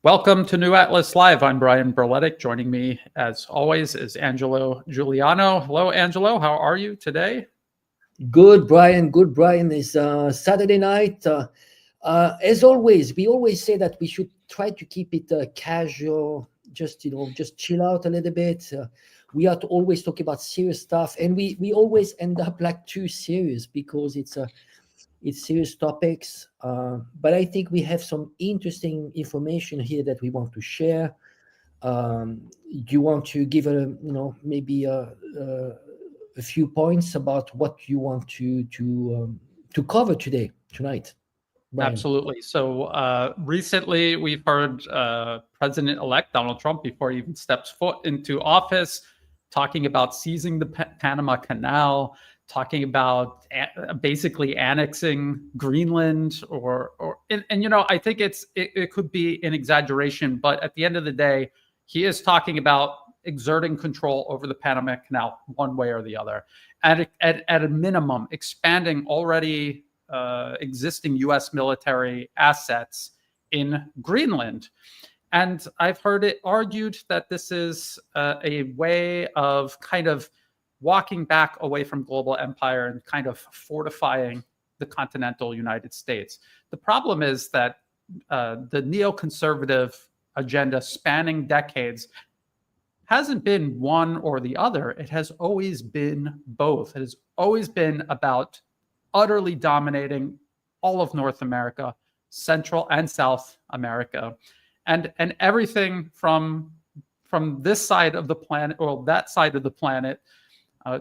Welcome to New Atlas Live. I'm Brian Berletic. Joining me, as always, is Angelo Giuliano. Hello, Angelo. How are you today? Good, Brian. Good, Brian. It's Saturday night. As always, we always say that we should try to keep it casual, just chill out a little bit. We are to always talk about serious stuff, and we always end up like too serious because it's serious topics. But I think we have some interesting information here that we want to share. You want to give maybe a few points about what you want to cover tonight, Brian. Absolutely. So recently, we've heard President-elect Donald Trump, before he even steps foot into office, talking about seizing the Panama Canal, talking about basically annexing Greenland, and I think it could be an exaggeration, but at the end of the day, he is talking about exerting control over the Panama Canal one way or the other. At a minimum, expanding already existing U.S. military assets in Greenland. And I've heard it argued that this is a way of kind of walking back away from global empire and kind of fortifying the continental United States. The problem is that the neoconservative agenda spanning decades hasn't been one or the other. It has always been both. It has always been about utterly dominating all of North America, Central and South America, and everything from this side of the planet, or that side of the planet,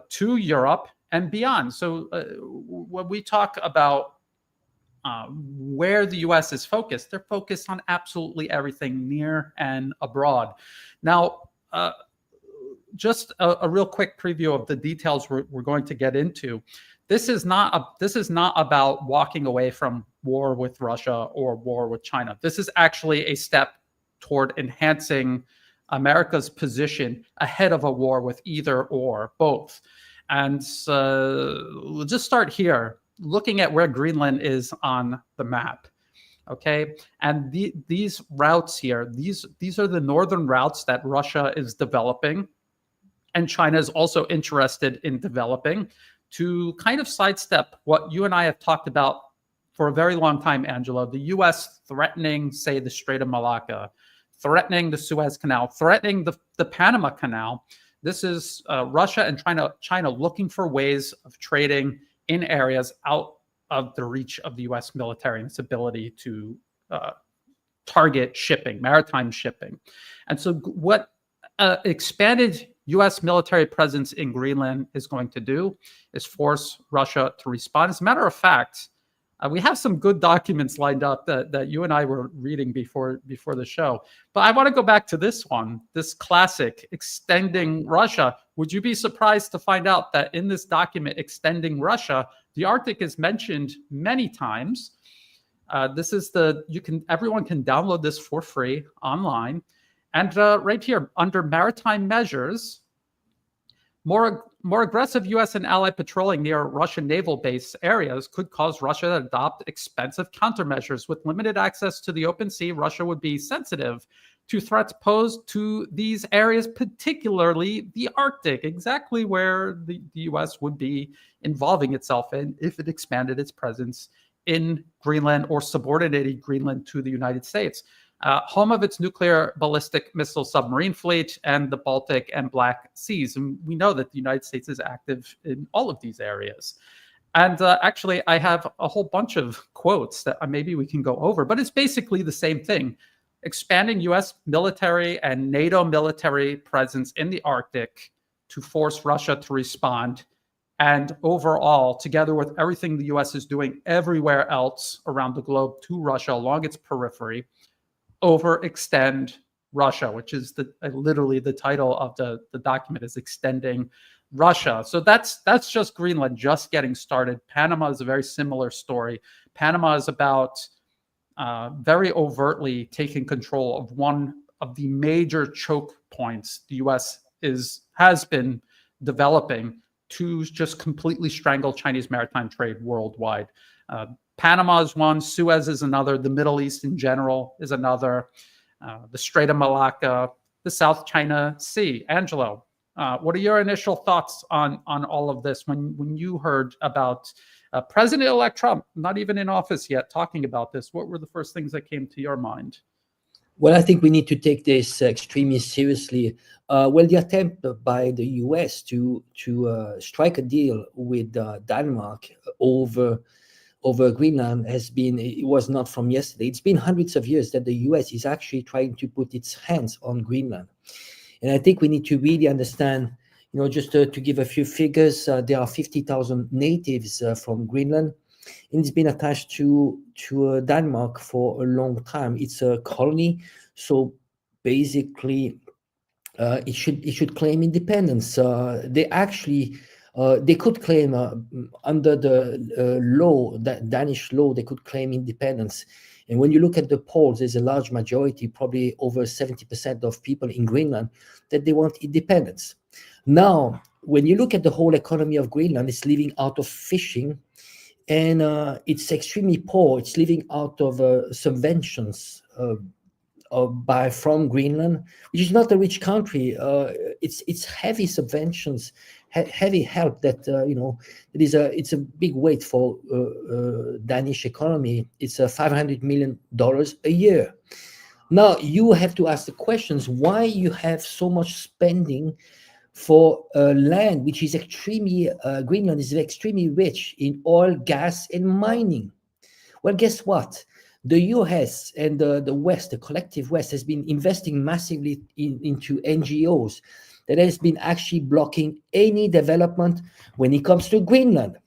to Europe and beyond. So when we talk about where the U.S. is focused, they're focused on absolutely everything near and abroad. Now, just a real quick preview of the details we're going to get into. This is not about walking away from war with Russia or war with China. This is actually a step toward enhancing America's position ahead of a war with either or both. And we'll just start here, looking at where Greenland is on the map. Okay, and these routes here, these are the northern routes that Russia is developing, and China is also interested in developing, to kind of sidestep what you and I have talked about for a very long time, Angelo. The U.S. threatening, say, the Strait of Malacca, threatening the Suez Canal, threatening the Panama Canal. This is Russia and China looking for ways of trading in areas out of the reach of the U.S. military and its ability to target shipping, maritime shipping. And so what expanded U.S. military presence in Greenland is going to do is force Russia to respond. As a matter of fact, we have some good documents lined up that you and I were reading before the show. But I want to go back to this one, this classic, Extending Russia. Would you be surprised to find out that in this document, Extending Russia, the Arctic is mentioned many times? This is everyone can download this for free online. And right here, under maritime measures, more aggressive U.S. and allied patrolling near Russian naval base areas could cause Russia to adopt expensive countermeasures. With limited access to the open sea, Russia would be sensitive to threats posed to these areas, particularly the Arctic, exactly where the U.S. would be involving itself in if it expanded its presence in Greenland or subordinated Greenland to the United States. Home of its nuclear ballistic missile submarine fleet and the Baltic and Black Seas. And we know that the United States is active in all of these areas. And actually, I have a whole bunch of quotes that maybe we can go over, but it's basically the same thing. Expanding U.S. military and NATO military presence in the Arctic to force Russia to respond. And overall, together with everything the U.S. is doing everywhere else around the globe to Russia along its periphery, overextend Russia, which is literally the title of the document, is Extending Russia. So that's just Greenland just getting started. Panama is a very similar story. Panama is about very overtly taking control of one of the major choke points the U.S. has been developing to just completely strangle Chinese maritime trade worldwide. Panama is one, Suez is another, the Middle East in general is another. the Strait of Malacca, the South China Sea. Angelo, what are your initial thoughts on all of this when you heard about President-elect Trump, not even in office yet, talking about this? What were the first things that came to your mind? Well, I think we need to take this extremely seriously. Well, the attempt by the U.S. to strike a deal with Denmark over Greenland it was not from yesterday. It's been hundreds of years that the U.S. is actually trying to put its hands on Greenland. And I think we need to really understand, just to give a few figures, there are 50,000 natives from Greenland, and it's been attached to Denmark for a long time. It's a colony, so basically it should claim independence. They actually they could claim under the law, that Danish law, they could claim independence. And when you look at the polls, there's a large majority, probably over 70% of people in Greenland, that they want independence. Now, when you look at the whole economy of Greenland, it's living out of fishing, and it's extremely poor. It's living out of subventions from Greenland, which is not a rich country. It's heavy subventions, heavy help that it's a big weight for Danish economy. It's $500 million a year. Now you have to ask the questions: why you have so much spending for land, which is extremely Greenland is extremely rich in oil, gas, and mining. Well, guess what? The US and the West, the collective West, has been investing massively into NGOs that has been actually blocking any development when it comes to Greenland.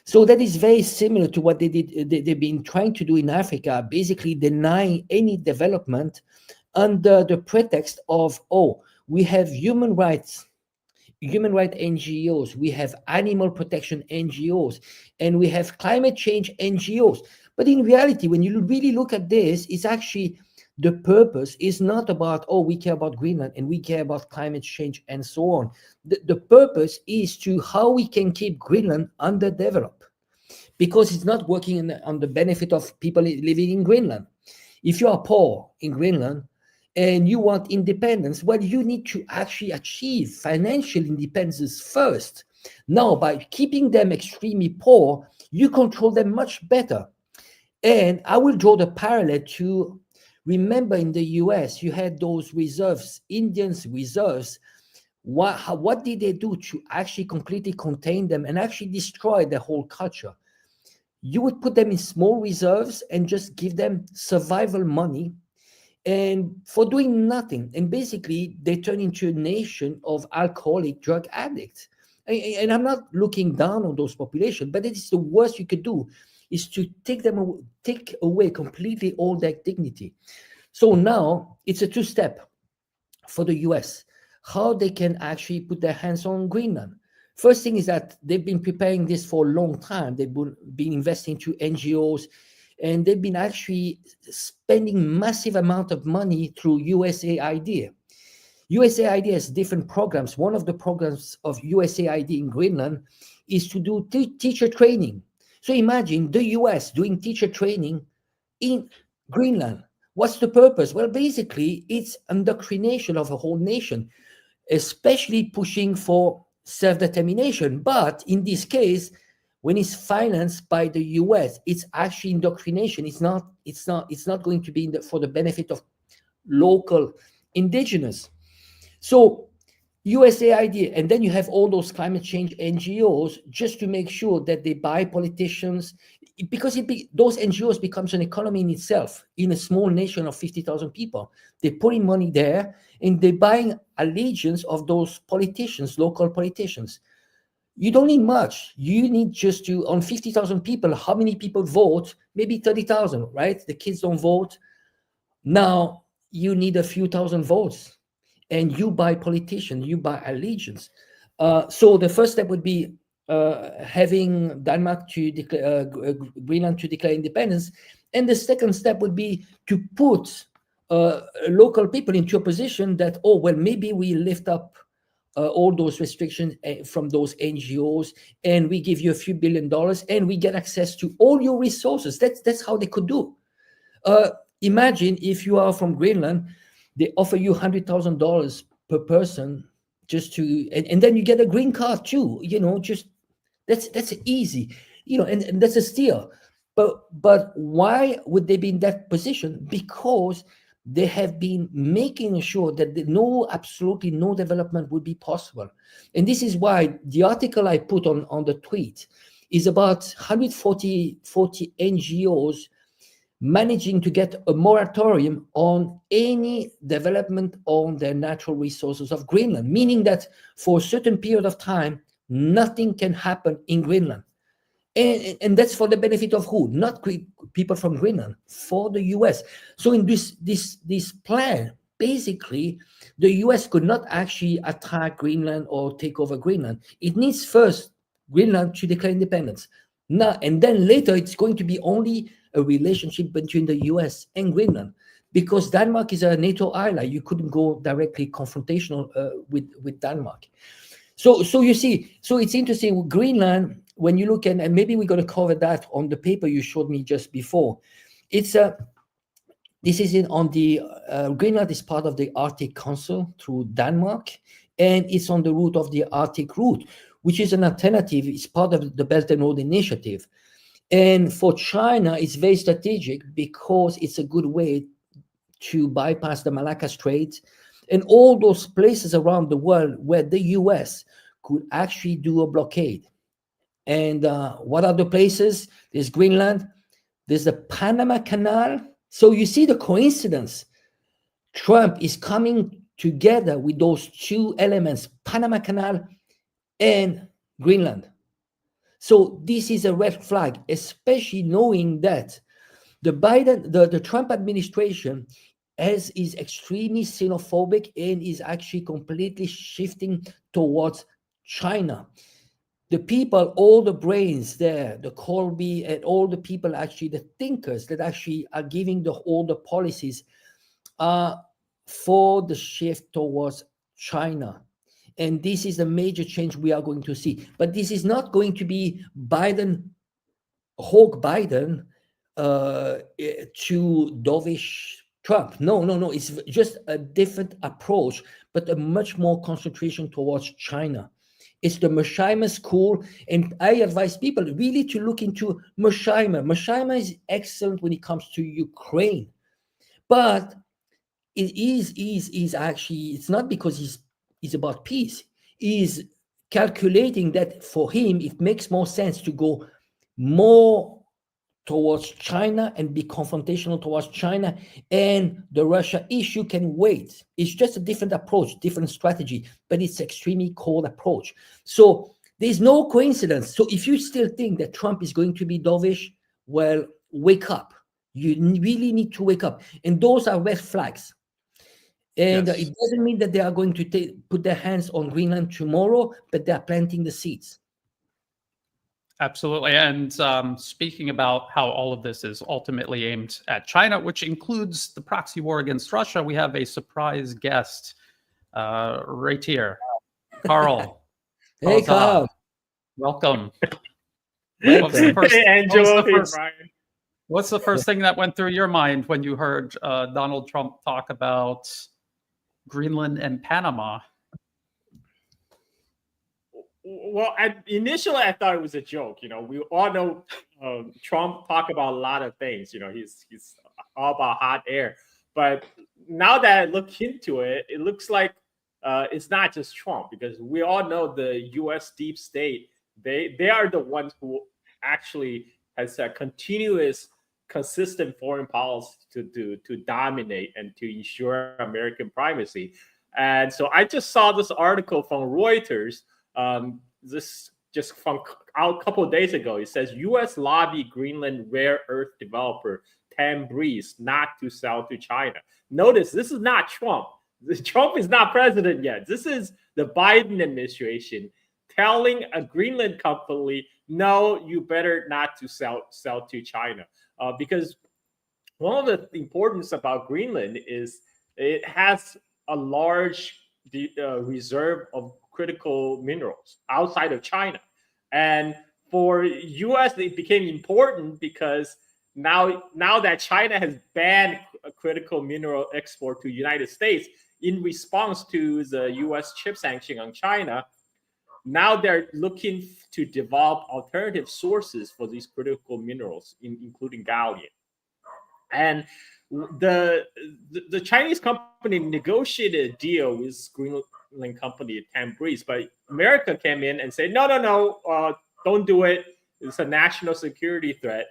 So that is very similar to what they've been trying to do in Africa, basically denying any development under the pretext of, we have human rights NGOs, we have animal protection NGOs, and we have climate change NGOs. But in reality, when you really look at this, it's actually the purpose is not about, we care about Greenland and we care about climate change and so on. The purpose is to how we can keep Greenland underdeveloped, because it's not working on the benefit of people living in Greenland. If you are poor in Greenland and you want independence, well, you need to actually achieve financial independence first. Now, by keeping them extremely poor, you control them much better. And I will draw the parallel to, remember in the US, you had those reserves, Indians reserves. What did they do to actually completely contain them and actually destroy the whole culture? You would put them in small reserves and just give them survival money, and for doing nothing. And basically, they turn into a nation of alcoholic drug addicts. And I'm not looking down on those populations, but it is the worst you could do, is to take away completely all their dignity. So now it's a two-step for the US, how they can actually put their hands on Greenland. First thing is that they've been preparing this for a long time. They've been investing to NGOs, and they've been actually spending massive amount of money through USAID. USAID has different programs. One of the programs of USAID in Greenland is to do teacher training. So imagine the US doing teacher training in Greenland. What's the purpose? Well, basically, it's indoctrination of a whole nation, especially pushing for self-determination. But in this case, when it's financed by the US, it's actually indoctrination. It's not going to be for the benefit of local indigenous. So USAID, and then you have all those climate change NGOs just to make sure that they buy politicians, because those NGOs becomes an economy in itself in a small nation of 50,000 people. They're putting money there and they're buying allegiance of those politicians, local politicians. You don't need much. You need just to, on 50,000 people, how many people vote? Maybe 30,000, right? The kids don't vote. Now you need a few thousand votes, and you buy politicians, you buy allegiance. So the first step would be having Denmark to declare, Greenland to declare independence. And the second step would be to put local people into a position that, maybe we lift up all those restrictions from those NGOs, and we give you a few $1 billion, and we get access to all your resources. That's how they could do. Imagine if you are from Greenland, they offer you $100,000 per person just to, and then you get a green card too. Just that's easy, and that's a steal. But why would they be in that position? Because they have been making sure that absolutely no development would be possible. And this is why the article I put on the tweet is about 140 NGOs managing to get a moratorium on any development on the natural resources of Greenland, meaning that for a certain period of time, nothing can happen in Greenland. And that's for the benefit of who? Not people from Greenland, for the US. So in this plan, basically, the US could not actually attack Greenland or take over Greenland. It needs first Greenland to declare independence. Now, and then later, it's going to be only a relationship between the US and Greenland, because Denmark is a NATO ally. You couldn't go directly confrontational with Denmark. So you see, so it's interesting. Greenland, when you look at, and maybe we're going to cover that on the paper you showed me just before. This is on the Greenland is part of the Arctic Council through Denmark, and it's on the route of the Arctic route, which is an alternative. It's part of the Belt and Road Initiative. And for China, it's very strategic because it's a good way to bypass the Malacca Strait and all those places around the world where the US could actually do a blockade. And what are the places? There's Greenland, there's the Panama Canal. So you see the coincidence. Trump is coming together with those two elements, Panama Canal and Greenland. So this is a red flag, especially knowing that the Trump administration is extremely xenophobic and is actually completely shifting towards China. The people, all the brains there, the Colby and all the people, actually the thinkers that actually are giving all the policies for the shift towards China. And this is a major change we are going to see. But this is not going to be Hawk Biden to dovish Trump. No. It's just a different approach, but a much more concentration towards China. It's the Mersheimer school, and I advise people really to look into Mersheimer. Mersheimer is excellent when it comes to Ukraine, but it is actually, it's not because he's about peace. He's calculating that for him, it makes more sense to go more towards China and be confrontational towards China, and the Russia issue can wait. It's just a different approach, different strategy, but it's extremely cold approach. So there's no coincidence. So if you still think that Trump is going to be dovish, well, wake up. You really need to wake up. And those are red flags. And Yes. it doesn't mean that they are going to put their hands on Greenland tomorrow, but they are planting the seeds. Absolutely. And speaking about how all of this is ultimately aimed at China, which includes the proxy war against Russia, we have a surprise guest right here. Carl. Hey, Zha. Carl. Welcome. Welcome. Hey, Angelo. Hey, Brian. What's the first thing that went through your mind when you heard Donald Trump talk about Greenland and Panama? Well, initially I thought it was a joke. We all know Trump talk about a lot of things. He's all about hot air. But now that I look into it, it looks like it's not just Trump, because we all know the U.S. deep state. They are the ones who actually has a continuous, consistent foreign policy to dominate and to ensure American primacy. And so I just saw this article from Reuters. This just from out a couple of days ago. It says U.S. lobby Greenland rare earth developer Tam Breeze not to sell to China. Notice this is not Trump. Trump is not president yet. This is the Biden administration telling a Greenland company, no, you better not to sell to China, because one of the importance about Greenland is it has a large reserve of critical minerals outside of China. And for US, it became important because now that China has banned critical mineral export to the United States in response to the U.S. chip sanction on China, now they're looking to develop alternative sources for these critical minerals, including gallium. And the Chinese company negotiated a deal with Greenland company Breeze, but America came in and said, no, don't do it. It's a national security threat.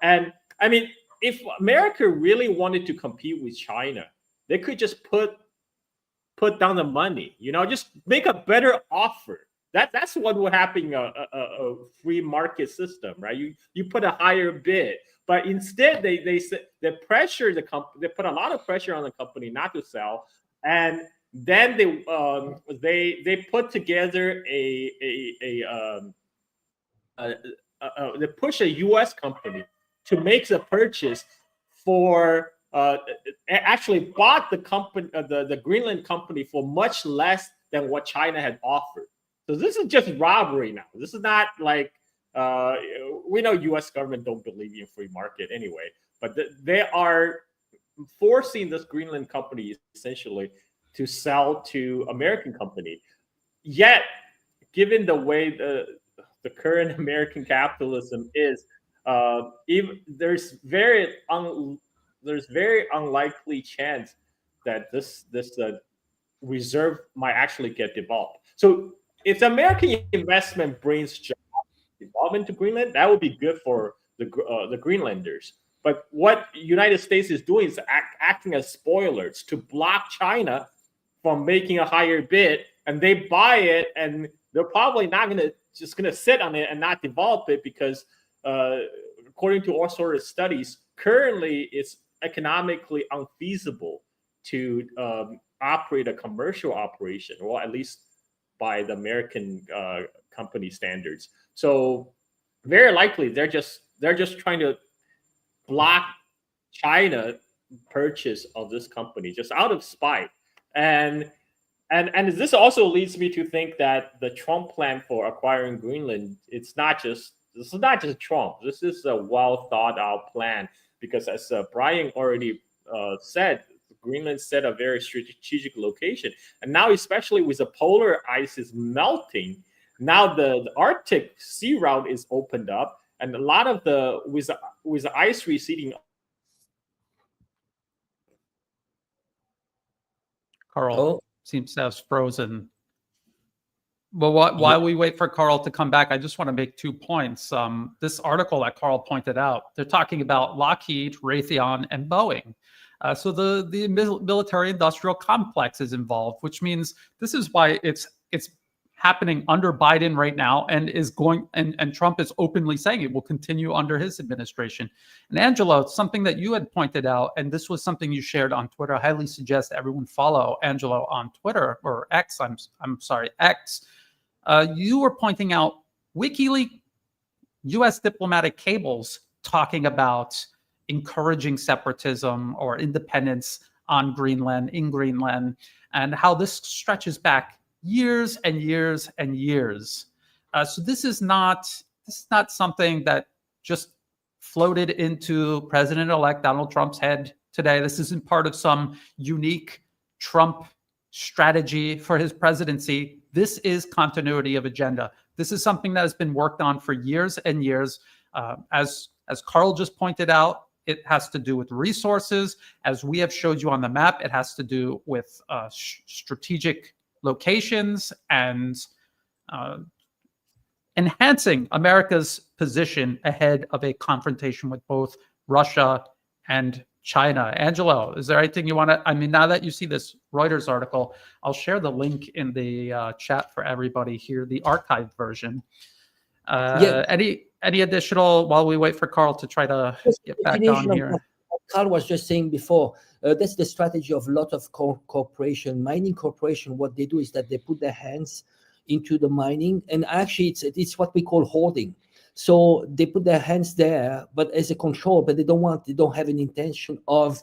And I mean, if America really wanted to compete with China, they could just put down the money, just make a better offer. That's what would happen in a free market system, right? You put a higher bid, but instead they put a lot of pressure on the company not to sell, and then they put together they push a U.S. company to make the purchase for actually bought the company the Greenland company for much less than what China had offered. So this is just robbery now. This is not like we know U.S. government don't believe in free market anyway, but they are forcing this Greenland company essentially to sell to American company. Yet, given the way the current American capitalism is, there's very unlikely chance that this reserve might actually get developed. So if the American investment brings job development to Greenland, that would be good for the Greenlanders. But what United States is doing is acting as spoilers to block China from making a higher bid, and they buy it, and they're probably not just gonna sit on it and not develop it because, according to all sorts of studies, currently it's economically unfeasible to operate a commercial operation, or at least by the American company standards. So very likely they're just trying to block China purchase of this company just out of spite. And this also leads me to think that the Trump plan for acquiring Greenland, this is not just Trump. This is a well thought out plan, because as Brian already said, Greenland set a very strategic location, and now especially with the polar ice is melting, now the Arctic sea route is opened up, and a lot of with the ice receding. Carl seems to have frozen. Well, while we wait for Carl to come back, I just want to make 2 points. This article that Carl pointed out, they're talking about Lockheed, Raytheon, and Boeing. So the military-industrial complex is involved, which means this is why it's happening under Biden right now, and is going. And Trump is openly saying it will continue under his administration. And Angelo, something that you had pointed out, and this was something you shared on Twitter. I highly suggest everyone follow Angelo on Twitter, or X. I'm sorry, X. You were pointing out WikiLeaks U.S. diplomatic cables talking about encouraging separatism or independence on Greenland, in Greenland, and how this stretches back years and years and years. So this is not something that just floated into President-elect Donald Trump's head today. This isn't part of some unique Trump strategy for his presidency. This is continuity of agenda. This is something that has been worked on for years and years. As Carl just pointed out, it has to do with resources. As we have showed you on the map, it has to do with strategic locations and enhancing America's position ahead of a confrontation with both Russia and China. Angelo, is there anything you want to, I mean, now that you see this Reuters article, I'll share the link in the chat for everybody here, the archived version. Any additional, while we wait for Carl to try to get back on here? Carl was just saying before, that's the strategy of a lot of corporation, mining corporation. What they do is that they put their hands into the mining, and actually it's what we call hoarding. So they put their hands there, but as a control, but they don't have an intention of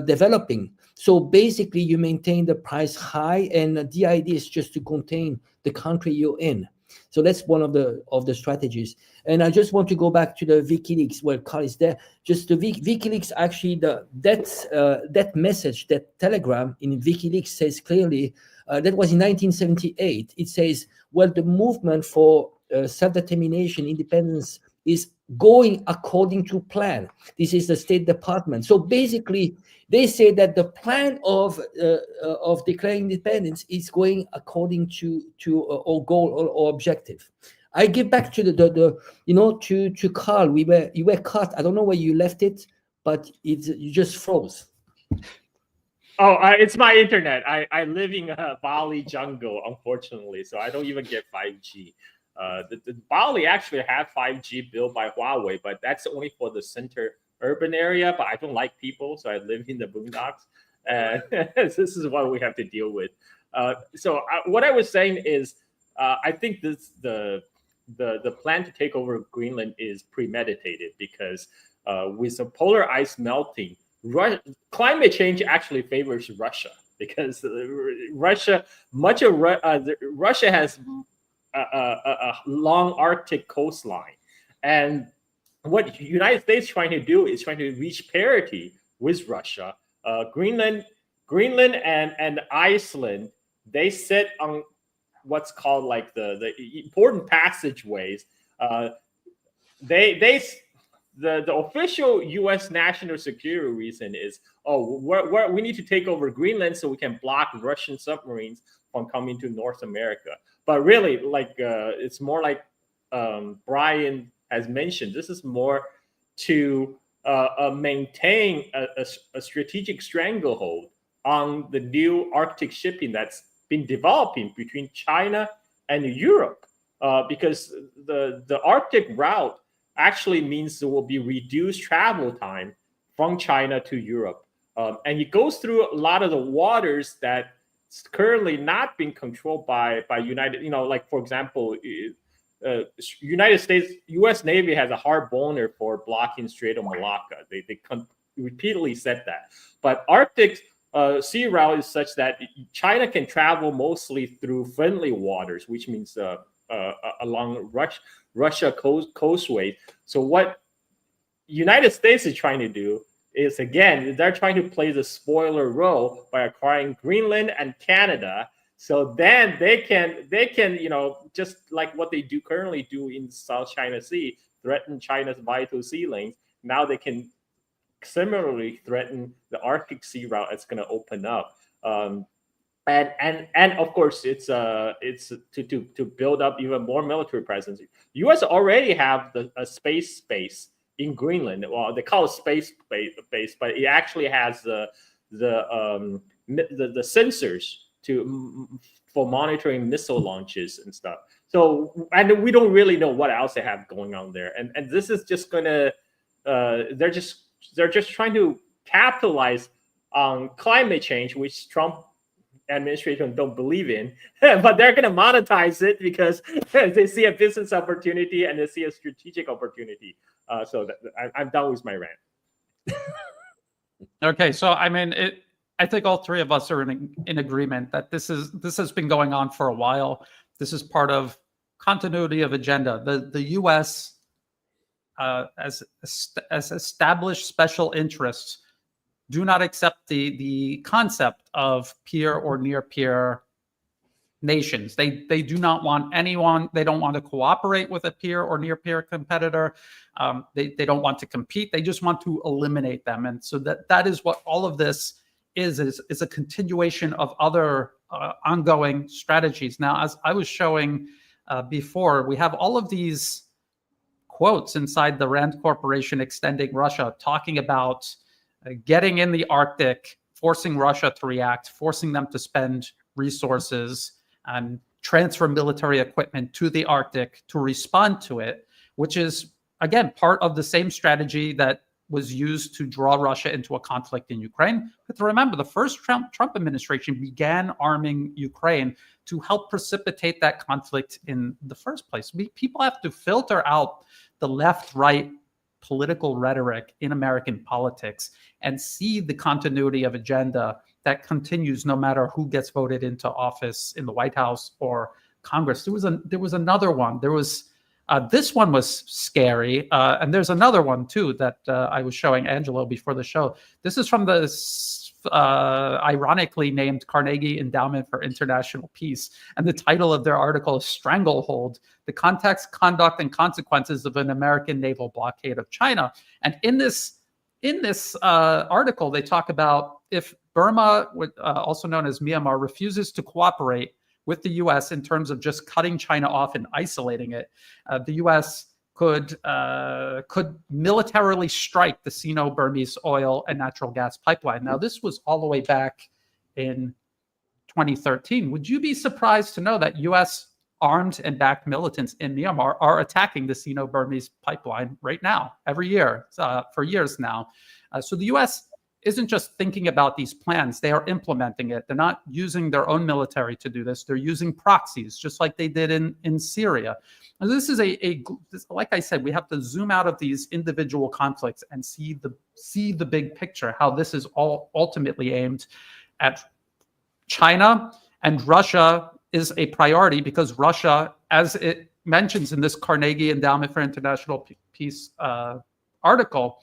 developing. So basically you maintain the price high, and the idea is just to contain the country you're in. So that's one of the strategies. And I just want to go back to the WikiLeaks. Well, Carl is there. Just the WikiLeaks, actually, that message, that telegram in WikiLeaks says clearly, that was in 1978. It says, well, the movement for self-determination, independence is going according to plan. This is the State Department. So basically, they say that the plan of declaring independence is going according to our goal or objective. I give back to to Carl. You were cut. I don't know where you left it, but you just froze. Oh, it's my internet. I live in a Bali jungle, unfortunately, so I don't even get 5G. The Bali actually had 5G built by Huawei, but that's only for the center urban area. But I don't like people, so I live in the boondocks. This is what we have to deal with. So what I was saying is, I think the plan to take over Greenland is premeditated because with the polar ice melting, climate change actually favors Russia because Russia has a long Arctic coastline, and what the United States is trying to do is trying to reach parity with Russia. Greenland and Iceland, they sit on what's called like the important passageways. The official U.S. national security reason is, we need to take over Greenland so we can block Russian submarines from coming to North America. But really, it's more like Brian has mentioned. This is more to maintain a strategic stranglehold on the new Arctic shipping that's been developing between China and Europe, because the Arctic route actually means there will be reduced travel time from China to Europe. And it goes through a lot of the waters that currently not being controlled by United, like for example, United States, U.S. Navy has a hard boner for blocking Strait of Malacca. They repeatedly said that. But Arctic sea route is such that China can travel mostly through friendly waters, which means along Russia coastway. So what United States is trying to do is, again, they're trying to play the spoiler role by acquiring Greenland and Canada. So then they can, just like what they currently do in South China Sea, threaten China's vital sea lanes. Now they can similarly threaten the Arctic sea route that's going to open up. And of course, it's to build up even more military presence. U.S. already have a space base in Greenland. Well, they call it space base, but it actually has the sensors for monitoring missile launches and stuff. So, and we don't really know what else they have going on there. And this is just gonna they're just trying to capitalize on climate change, which Trump administration don't believe in, but they're going to monetize it because they see a business opportunity and they see a strategic opportunity. So I'm done with my rant. Okay, so I mean, I think all three of us are in agreement that this has been going on for a while. This is part of continuity of agenda. The U.S. As established special interests do not accept the concept of peer or near peer nations. They do not want anyone. They don't want to cooperate with a peer or near peer competitor. They don't want to compete. They just want to eliminate them. And so that is what all of this is a continuation of other ongoing strategies. Now, as I was showing before, we have all of these quotes inside the Rand Corporation extending Russia, talking about getting in the Arctic, forcing Russia to react, forcing them to spend resources and transfer military equipment to the Arctic to respond to it, which is, again, part of the same strategy that was used to draw Russia into a conflict in Ukraine. But remember, the first Trump administration began arming Ukraine to help precipitate that conflict in the first place. People have to filter out the left-right political rhetoric in American politics and see the continuity of agenda that continues no matter who gets voted into office in the White House or Congress. There was another one. There was this one was scary, and there's another one too that I was showing Angelo before the show. This is from the ironically named Carnegie Endowment for International Peace, and the title of their article is "Stranglehold: The Context, Conduct, and Consequences of an American Naval Blockade of China." And in this article, they talk about if Burma, also known as Myanmar, refuses to cooperate with the U.S. in terms of just cutting China off and isolating it, the U.S. could militarily strike the Sino-Burmese oil and natural gas pipeline. Now, this was all the way back in 2013. Would you be surprised to know that U.S. armed and backed militants in Myanmar are attacking the Sino-Burmese pipeline right now, every year, for years now? So the U.S. isn't just thinking about these plans, they are implementing it. They're not using their own military to do this. They're using proxies, just like they did in Syria. And this is like I said, we have to zoom out of these individual conflicts and see the big picture, how this is all ultimately aimed at China. And Russia is a priority because Russia, as it mentions in this Carnegie Endowment for International Peace article,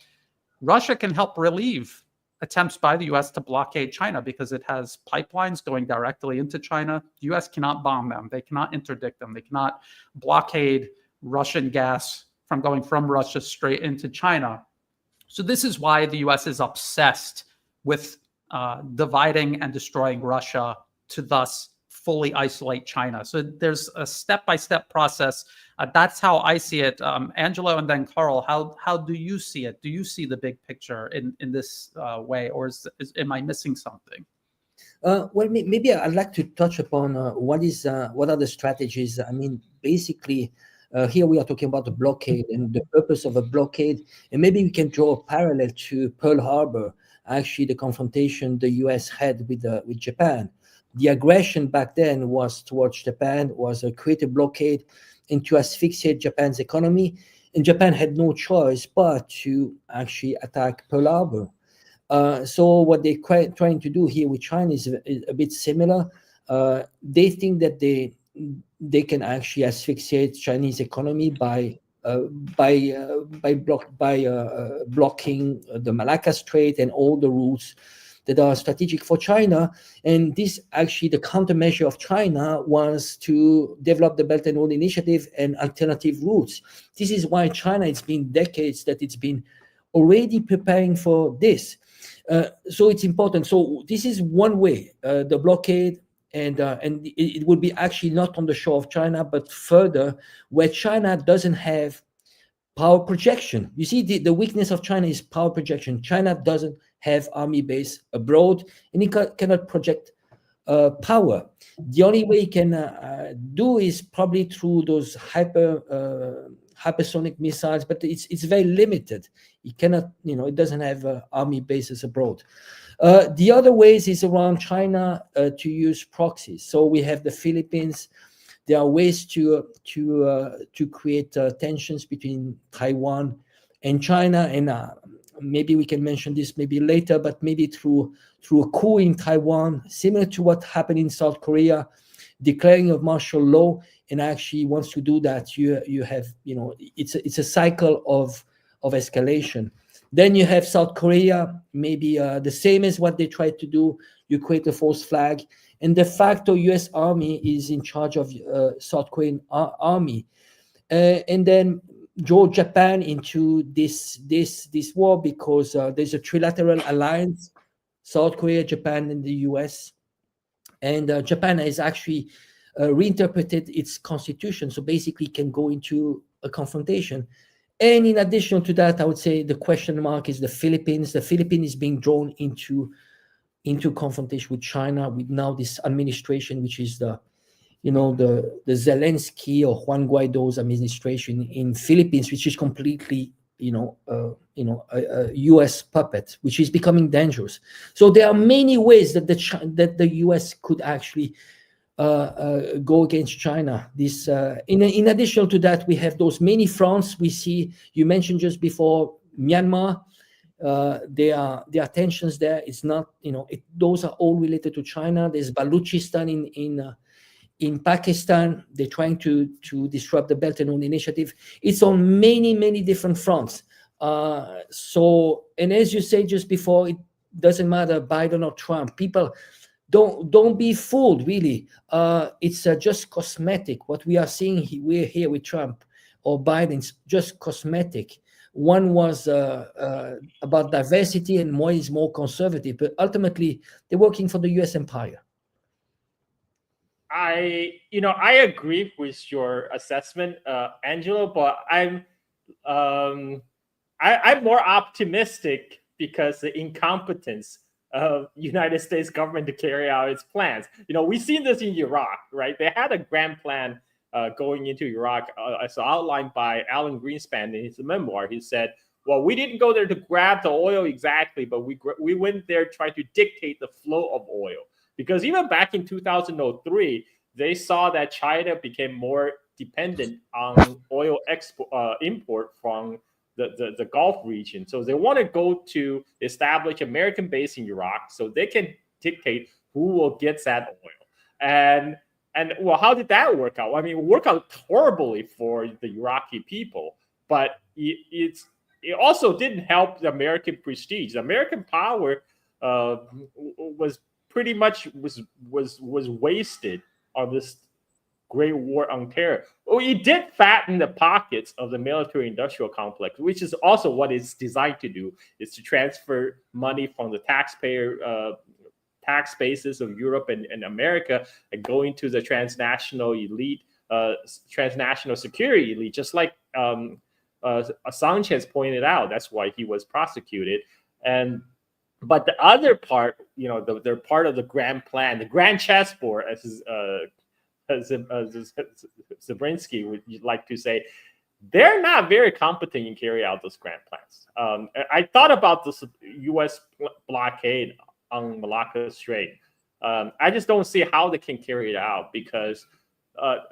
Russia can help relieve attempts by the U.S. to blockade China because it has pipelines going directly into China. The U.S. cannot bomb them. They cannot interdict them. They cannot blockade Russian gas from going from Russia straight into China. So this is why the U.S. is obsessed with dividing and destroying Russia to thus fully isolate China. So there's a step-by-step process. That's how I see it. Angelo and then Carl, how do you see it? Do you see the big picture in this way, or am I missing something? Well, maybe I'd like to touch upon what are the strategies. I mean, basically, here we are talking about the blockade and the purpose of a blockade, and maybe we can draw a parallel to Pearl Harbor. Actually, the confrontation the U.S. had with Japan. The aggression back then was towards Japan, was a create a blockade and to asphyxiate Japan's economy. And Japan had no choice but to actually attack Pearl Harbor. So what they're trying to do here with China is a bit similar. They think that they can actually asphyxiate Chinese economy by blocking the Malacca Strait and all the routes that are strategic for China. And this actually, the countermeasure of China was to develop the Belt and Road Initiative and alternative routes. This is why China, it's been decades that it's been already preparing for this. So it's important. So this is one way, the blockade, and it would be actually not on the shore of China, but further, where China doesn't have power projection. You see, the weakness of China is power projection. China doesn't have army base abroad, and it cannot project power. The only way it can do is probably through those hypersonic missiles, but it's very limited. It cannot, it doesn't have army bases abroad. The other ways is around China to use proxies. So we have the Philippines. There are ways to create tensions between Taiwan and China, and maybe we can mention this maybe later, but maybe through a coup in Taiwan, similar to what happened in South Korea, declaring of martial law. And actually, once you do that, you have, it's a cycle of escalation. Then you have South Korea, maybe the same as what they tried to do. You create a false flag, and de facto U.S. Army is in charge of South Korean army, and then draw Japan into this war because there's a trilateral alliance: South Korea, Japan, and the U.S. And Japan has actually reinterpreted its constitution, so basically can go into a confrontation. And in addition to that, I would say the question mark is the Philippines. The Philippines is being drawn into confrontation with China, with now this administration, which is the Zelensky or Juan Guaido's administration in Philippines, which is completely a U.S. puppet, which is becoming dangerous. So there are many ways that the U.S. could actually go against China. This, in addition to that, we have those many fronts we see. You mentioned just before Myanmar. There are tensions there. It's not, those are all related to China. There's Baluchistan In Pakistan, they're trying to disrupt the Belt and Road Initiative. It's on many, many different fronts. So, and as you said just before, it doesn't matter Biden or Trump. People don't be fooled, really. It's just cosmetic. What we are seeing we're here with Trump or Biden's just cosmetic. One was about diversity, and one is more conservative. But ultimately, they're working for the U.S. empire. I agree with your assessment, Angelo, but I'm more optimistic because the incompetence of United States government to carry out its plans. We've seen this in Iraq, right? They had a grand plan going into Iraq, as outlined by Alan Greenspan in his memoir. He said, well, we didn't go there to grab the oil exactly, but we went there trying to dictate the flow of oil. Because even back in 2003, they saw that China became more dependent on oil import from the Gulf region. So they want to go to establish American base in Iraq so they can dictate who will get that oil. And well, how did that work out? I mean, it worked out horribly for the Iraqi people, but it also didn't help the American prestige. The American power was pretty much was wasted on this Great War on Terror. Well, it did fatten the pockets of the military-industrial complex, which is also what it's designed to do, is to transfer money from the taxpayer tax bases of Europe and America and go into the transnational elite, transnational security elite, just like Assange has pointed out. That's why he was prosecuted. But the other part, they're part of the grand plan, the grand chessboard, as Zabrinsky would like to say. They're not very competent in carrying out those grand plans. I thought about this U.S. blockade on Malacca Strait. I just don't see how they can carry it out because,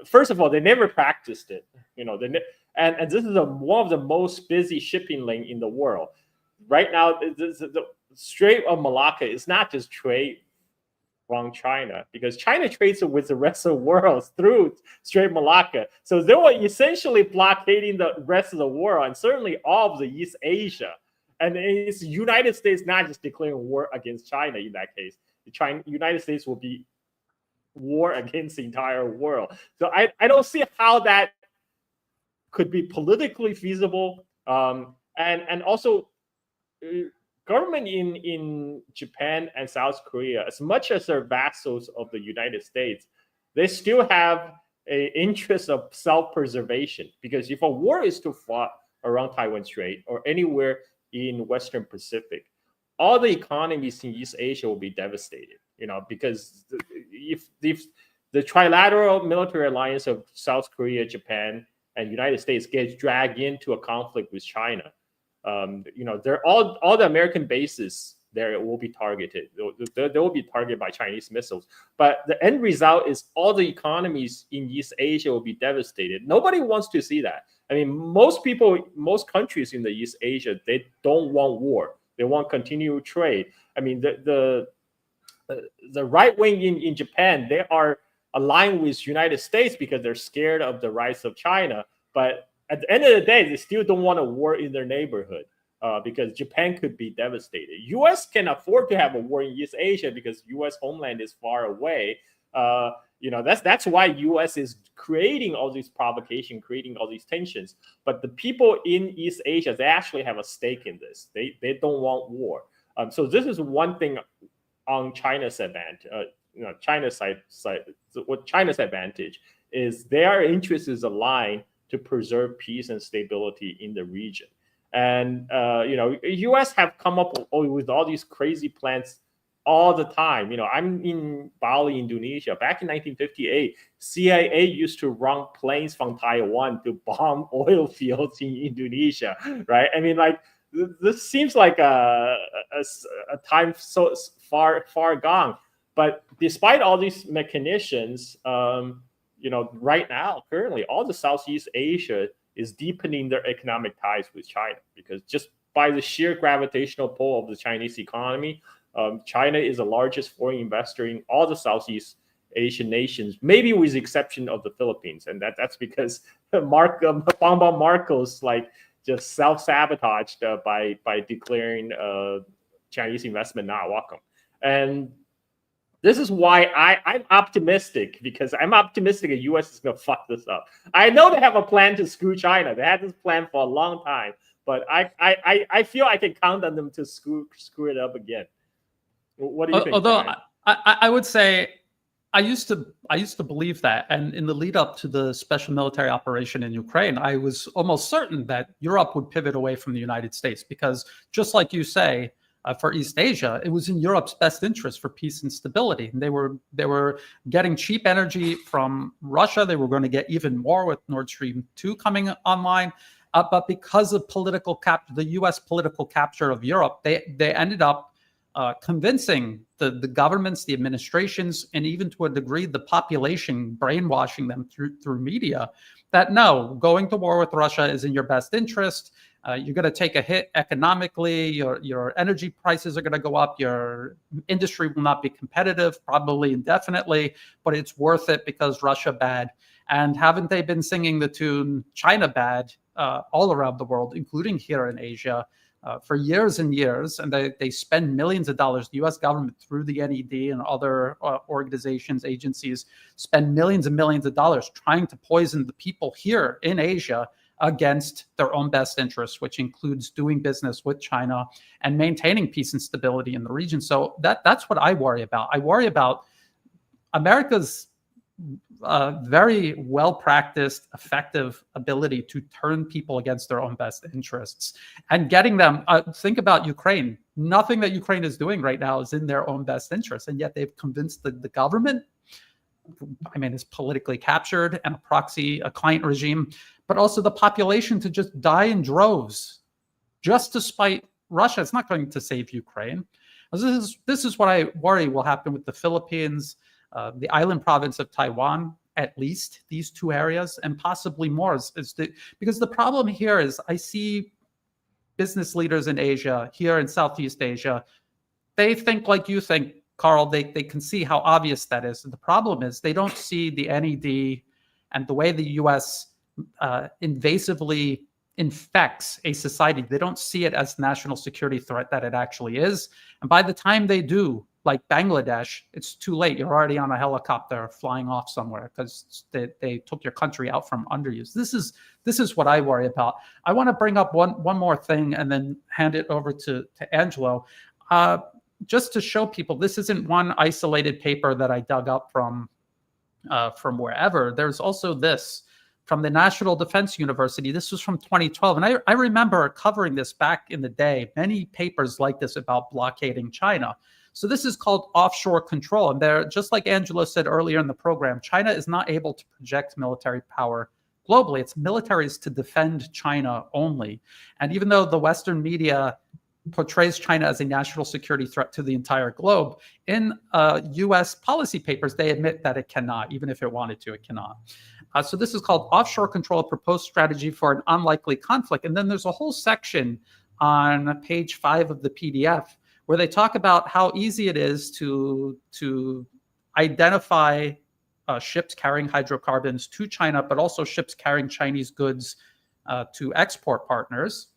first of all, they never practiced it. And this is one of the most busy shipping lane in the world. Right now, the Strait of Malacca is not just trade from China, because China trades with the rest of the world through Strait of Malacca. So they were essentially blockading the rest of the world, and certainly all of the East Asia. And it's the United States not just declaring war against China in that case. The United States will be war against the entire world. So I don't see how that could be politically feasible. And also, government in Japan and South Korea, as much as they're vassals of the United States, they still have an interest of self-preservation. Because if a war is to fought around Taiwan Strait or anywhere in Western Pacific, all the economies in East Asia will be devastated. Because if the trilateral military alliance of South Korea, Japan, and United States gets dragged into a conflict with China, they're all the American bases there will be targeted. They will be targeted by Chinese missiles. But the end result is all the economies in East Asia will be devastated. Nobody wants to see that. I mean, most countries in the East Asia, they don't want war. They want continued trade. I mean, the right wing in Japan, they are aligned with United States because they're scared of the rise of China. But at the end of the day, they still don't want a war in their neighborhood because Japan could be devastated. U.S. can afford to have a war in East Asia because U.S. homeland is far away. That's why U.S. is creating all these provocation, creating all these tensions. But the people in East Asia, they actually have a stake in this. They don't want war. So this is one thing on China's advantage. China's advantage is their interest is aligned to preserve peace and stability in the region. And U.S. have come up with all these crazy plans all the time. I'm in Bali, Indonesia. Back in 1958, CIA used to run planes from Taiwan to bomb oil fields in Indonesia, right? I mean, like, this seems like a time so far gone. But despite all these machinations, right now, currently, all the Southeast Asia is deepening their economic ties with China, because just by the sheer gravitational pull of the Chinese economy, China is the largest foreign investor in all the Southeast Asian nations, maybe with the exception of the Philippines, and that's because Bongbong Marcos like just self-sabotaged by declaring Chinese investment not welcome. And this is why I'm optimistic, because I'm optimistic the U.S. is going to fuck this up. I know they have a plan to screw China. They had this plan for a long time, but I feel I can count on them to screw it up again. What do you think? Although I would say I used to believe that, and in the lead up to the special military operation in Ukraine, I was almost certain that Europe would pivot away from the United States, because just like you say, for East Asia, it was in Europe's best interest for peace and stability. And they were getting cheap energy from Russia. They were going to get even more with Nord Stream 2 coming online. But because of the U.S. political capture of Europe, they ended up convincing the governments, the administrations, and even to a degree the population, brainwashing them through media, that no, going to war with Russia is in your best interest. You're going to take a hit economically. Your energy prices are going to go up. Your industry will not be competitive, probably indefinitely, but it's worth it because Russia bad. And haven't they been singing the tune China bad all around the world, including here in Asia, for years and years? And they spend millions of dollars. The U.S. government, through the NED and other organizations, agencies, spend millions and millions of dollars trying to poison the people here in Asia against their own best interests, which includes doing business with China and maintaining peace and stability in the region. So that's what I worry about. I worry about America's very well-practiced, effective ability to turn people against their own best interests and getting them. Think about Ukraine. Nothing that Ukraine is doing right now is in their own best interest, and yet they've convinced the government, I mean, is politically captured and a client regime, but also the population to just die in droves just to spite Russia. It's not going to save Ukraine. This is what I worry will happen with the Philippines, the island province of Taiwan, at least these two areas, and possibly more. Because the problem here is I see business leaders in Asia, here in Southeast Asia, they think like you think, Carl. They can see how obvious that is. And the problem is they don't see the NED and the way the U.S. Invasively infects a society. They don't see it as national security threat that it actually is. And by the time they do, like Bangladesh, it's too late. You're already on a helicopter flying off somewhere because they took your country out from under you. This is what I worry about. I want to bring up one more thing and then hand it over to Angelo. Just to show people, this isn't one isolated paper that I dug up from wherever. There's also this from the National Defense University. This was from 2012. And I remember covering this back in the day, many papers like this about blockading China. So this is called offshore control. And they're, just like Angelo said earlier in the program, China is not able to project military power globally. Its military is to defend China only. And even though the Western media portrays China as a national security threat to the entire globe, in U.S. policy papers, they admit that it cannot, even if it wanted to, it cannot. So this is called Offshore Control, Proposed Strategy for an Unlikely Conflict. And then there's a whole section on page 5 of the PDF where they talk about how easy it is to identify ships carrying hydrocarbons to China, but also ships carrying Chinese goods to export partners.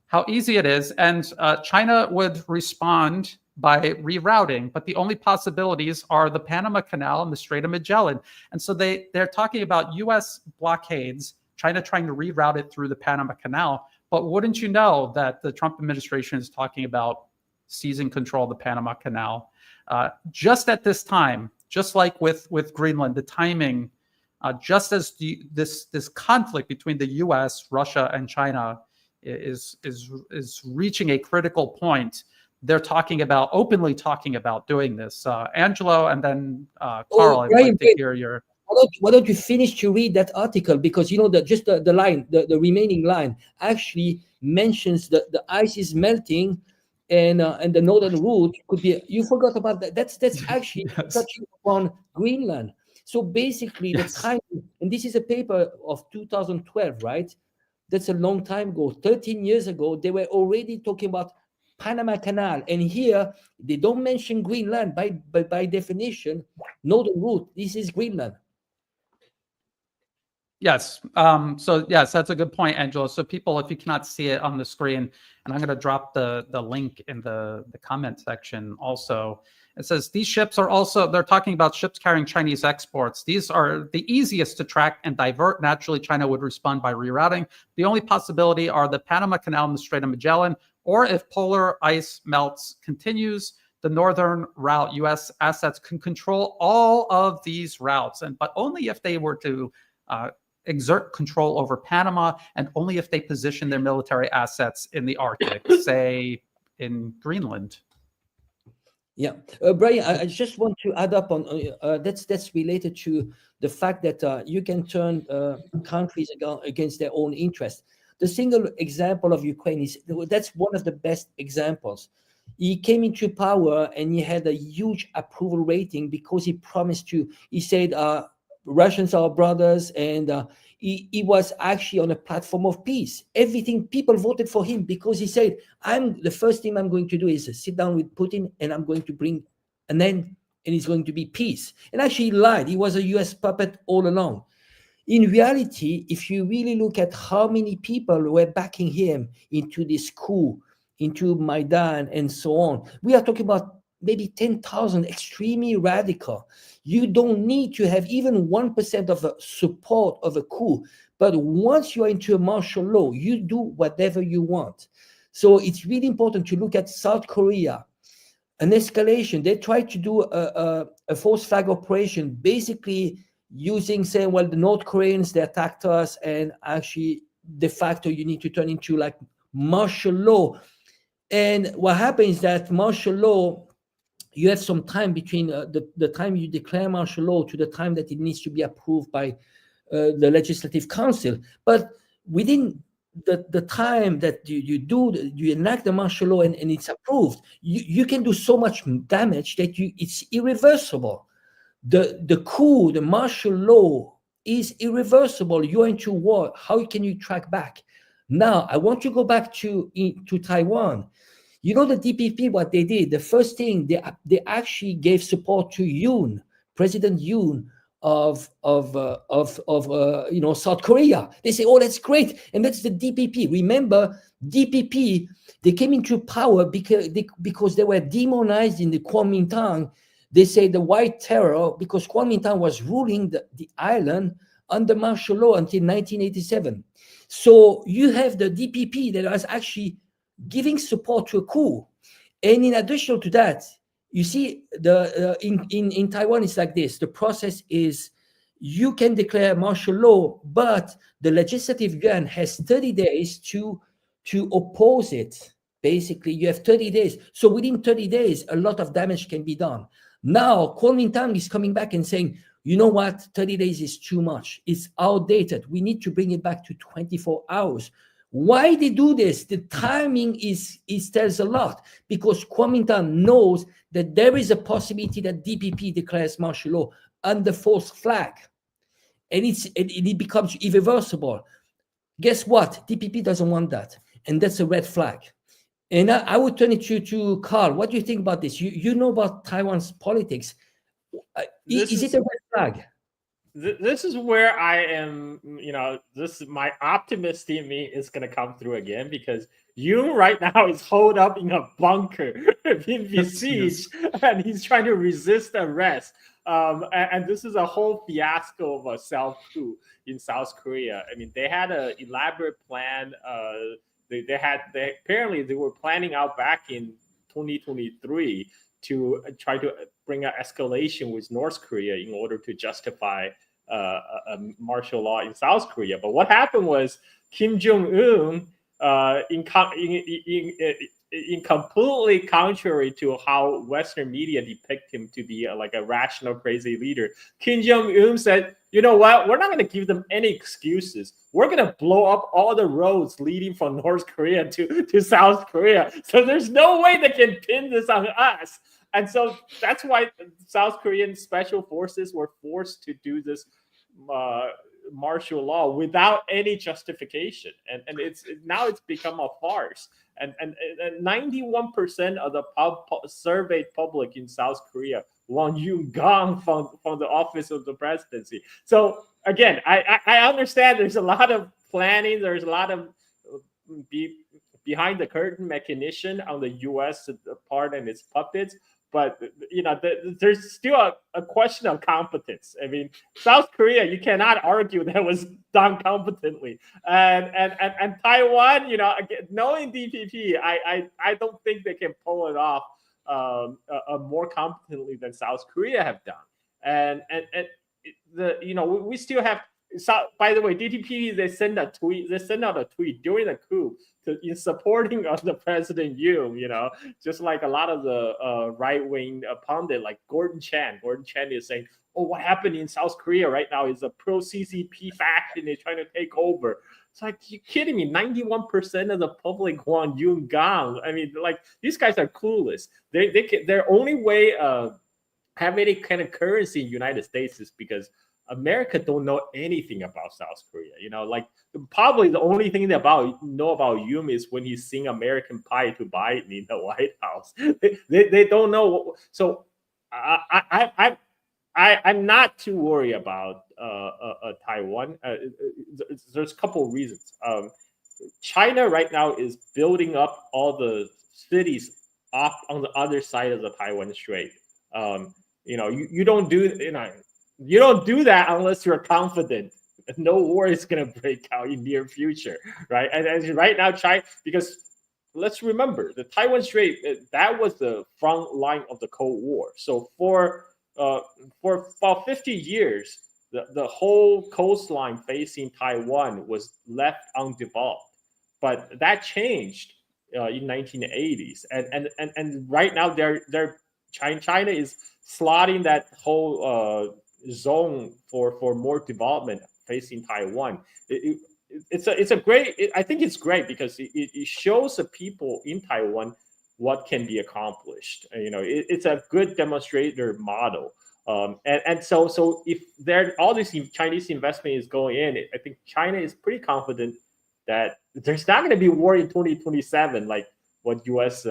How easy it is. And China would respond by rerouting, but the only possibilities are the Panama Canal and the Strait of Magellan. And so they're talking about U.S. blockades, China trying to reroute it through the Panama Canal. But wouldn't you know that the Trump administration is talking about seizing control of the Panama Canal just at this time, just like with Greenland, the timing, just as this conflict between the U.S., Russia, and China is reaching a critical point. They're openly talking about doing this. Angelo, and then Carl, I'd like to hear your. Why don't you finish to read that article? Because you know that just the line, the remaining line, actually mentions that the ice is melting, and the northern route could be. You forgot about that. That's actually Yes. touching upon Greenland. So basically, Yes. the time, and this is a paper of 2012, right? That's a long time ago. 13 years ago, they were already talking about Panama Canal, and here they don't mention Greenland by definition. northern route. This is Greenland. Yes. So yes, that's a good point, Angelo. So people, if you cannot see it on the screen, and I'm going to drop the link in the comment section also. It says these ships are also, they're talking about ships carrying Chinese exports. These are the easiest to track and divert. Naturally, China would respond by rerouting. The only possibility are the Panama Canal and the Strait of Magellan, or if polar ice melts continues, the northern route. U.S. assets can control all of these routes, but only if they were to exert control over Panama, and only if they position their military assets in the Arctic, say in Greenland. Yeah, Brian, I just want to add up on that's related to the fact that you can turn countries against their own interests. The single example of Ukraine that's one of the best examples. He came into power and he had a huge approval rating because he promised to. He said Russians are brothers, and he was actually on a platform of peace. Everything, people voted for him because he said, the first thing I'm going to do is sit down with Putin and I'm going to bring an end, and it's going to be peace. And actually he lied. He was a US puppet all along. In reality, if you really look at how many people were backing him into this coup, into Maidan and so on, we are talking about maybe 10,000, extremely radical. You don't need to have even 1% of the support of a coup. But once you are into a martial law, you do whatever you want. So it's really important to look at South Korea, an escalation. They tried to do a false flag operation, basically using saying, well, the North Koreans, they attacked us, and actually de facto you need to turn into like martial law. And what happens is that martial law, you have some time between the time you declare martial law to the time that it needs to be approved by the Legislative Council. But within the time that you enact the martial law and it's approved, you can do so much damage that it's irreversible. The coup, the martial law is irreversible. You're into war. How can you track back? Now, I want to go back to Taiwan. You know, the DPP, what they did, the first thing, they actually gave support to Yoon, President Yoon of South Korea. They say, oh, that's great. And that's the DPP. Remember, DPP, they came into power because they were demonized in the Kuomintang. They say the white terror, because Kuomintang was ruling the island under martial law until 1987. So you have the DPP that was actually giving support to a coup. And in addition to that, you see, in Taiwan, it's like this. The process is you can declare martial law, but the legislative yuan has 30 days to oppose it. Basically, you have 30 days. So within 30 days, a lot of damage can be done. Now, Kuomintang is coming back and saying, you know what, 30 days is too much. It's outdated. We need to bring it back to 24 hours. Why they do this? The timing tells a lot, because Kuomintang knows that there is a possibility that DPP declares martial law under false flag, and it becomes irreversible. Guess what? DPP doesn't want that, and that's a red flag. And I would turn it to Carl. What do you think about this? You know about Taiwan's politics. Is it a red flag? This is where I am, my optimist in me is going to come through again, because Yoon right now is holed up in a bunker, being besieged, and he's trying to resist arrest. And this is a whole fiasco of a self-coup in South Korea. I mean, they had an elaborate plan. Apparently they were planning out back in 2023 to try to bring an escalation with North Korea in order to justify a martial law in South Korea. But what happened was Kim Jong-un, in completely contrary to how Western media depict him to be like a rational, crazy leader, Kim Jong-un said, you know what? We're not going to give them any excuses. We're going to blow up all the roads leading from North Korea to South Korea. So there's no way they can pin this on us. And so that's why South Korean special forces were forced to do this martial law without any justification. And it's become a farce. and 91% of the surveyed public in South Korea want Yoon Gang from the office of the presidency. So again, I understand there's a lot of planning, there's a lot of behind the curtain mechanician on the U.S. part and its puppets. But there's still a question of competence. I mean, South Korea, you cannot argue that was done competently, and Taiwan, knowing DPP, I don't think they can pull it off more competently than South Korea have done. And we still have. So, by the way, DPP, they sent out a tweet during the coup in supporting of the President Yoon, just like a lot of the right-wing pundit like Gordon Chan. Gordon Chan is saying, oh, what happened in South Korea right now is a pro-CCP faction. They're trying to take over. It's like, you kidding me? 91% of the public want Yoon Gang. I mean, like, these guys are clueless. Their only way of having any kind of currency in the United States is because America don't know anything about South Korea. Like, probably the only thing they know about Yoon is when he sing American Pie to Biden in the White House. They don't know. So I'm not too worried about Taiwan. There's a couple of reasons. China right now is building up all the cities up on the other side of the Taiwan Strait. You don't do you don't do that unless you're confident no war is going to break out in near future, right? And right now, China, because let's remember the Taiwan Strait, that was the front line of the Cold War. So for about 50 years, the whole coastline facing Taiwan was left undeveloped. But that changed in 1980s, and right now China is slotting that whole zone for more development facing Taiwan. It's a great. I think it's great because it shows the people in Taiwan what can be accomplished. It's a good demonstrator model. And so if all this Chinese investment is going in, I think China is pretty confident that there's not going to be war in 2027 like what U.S.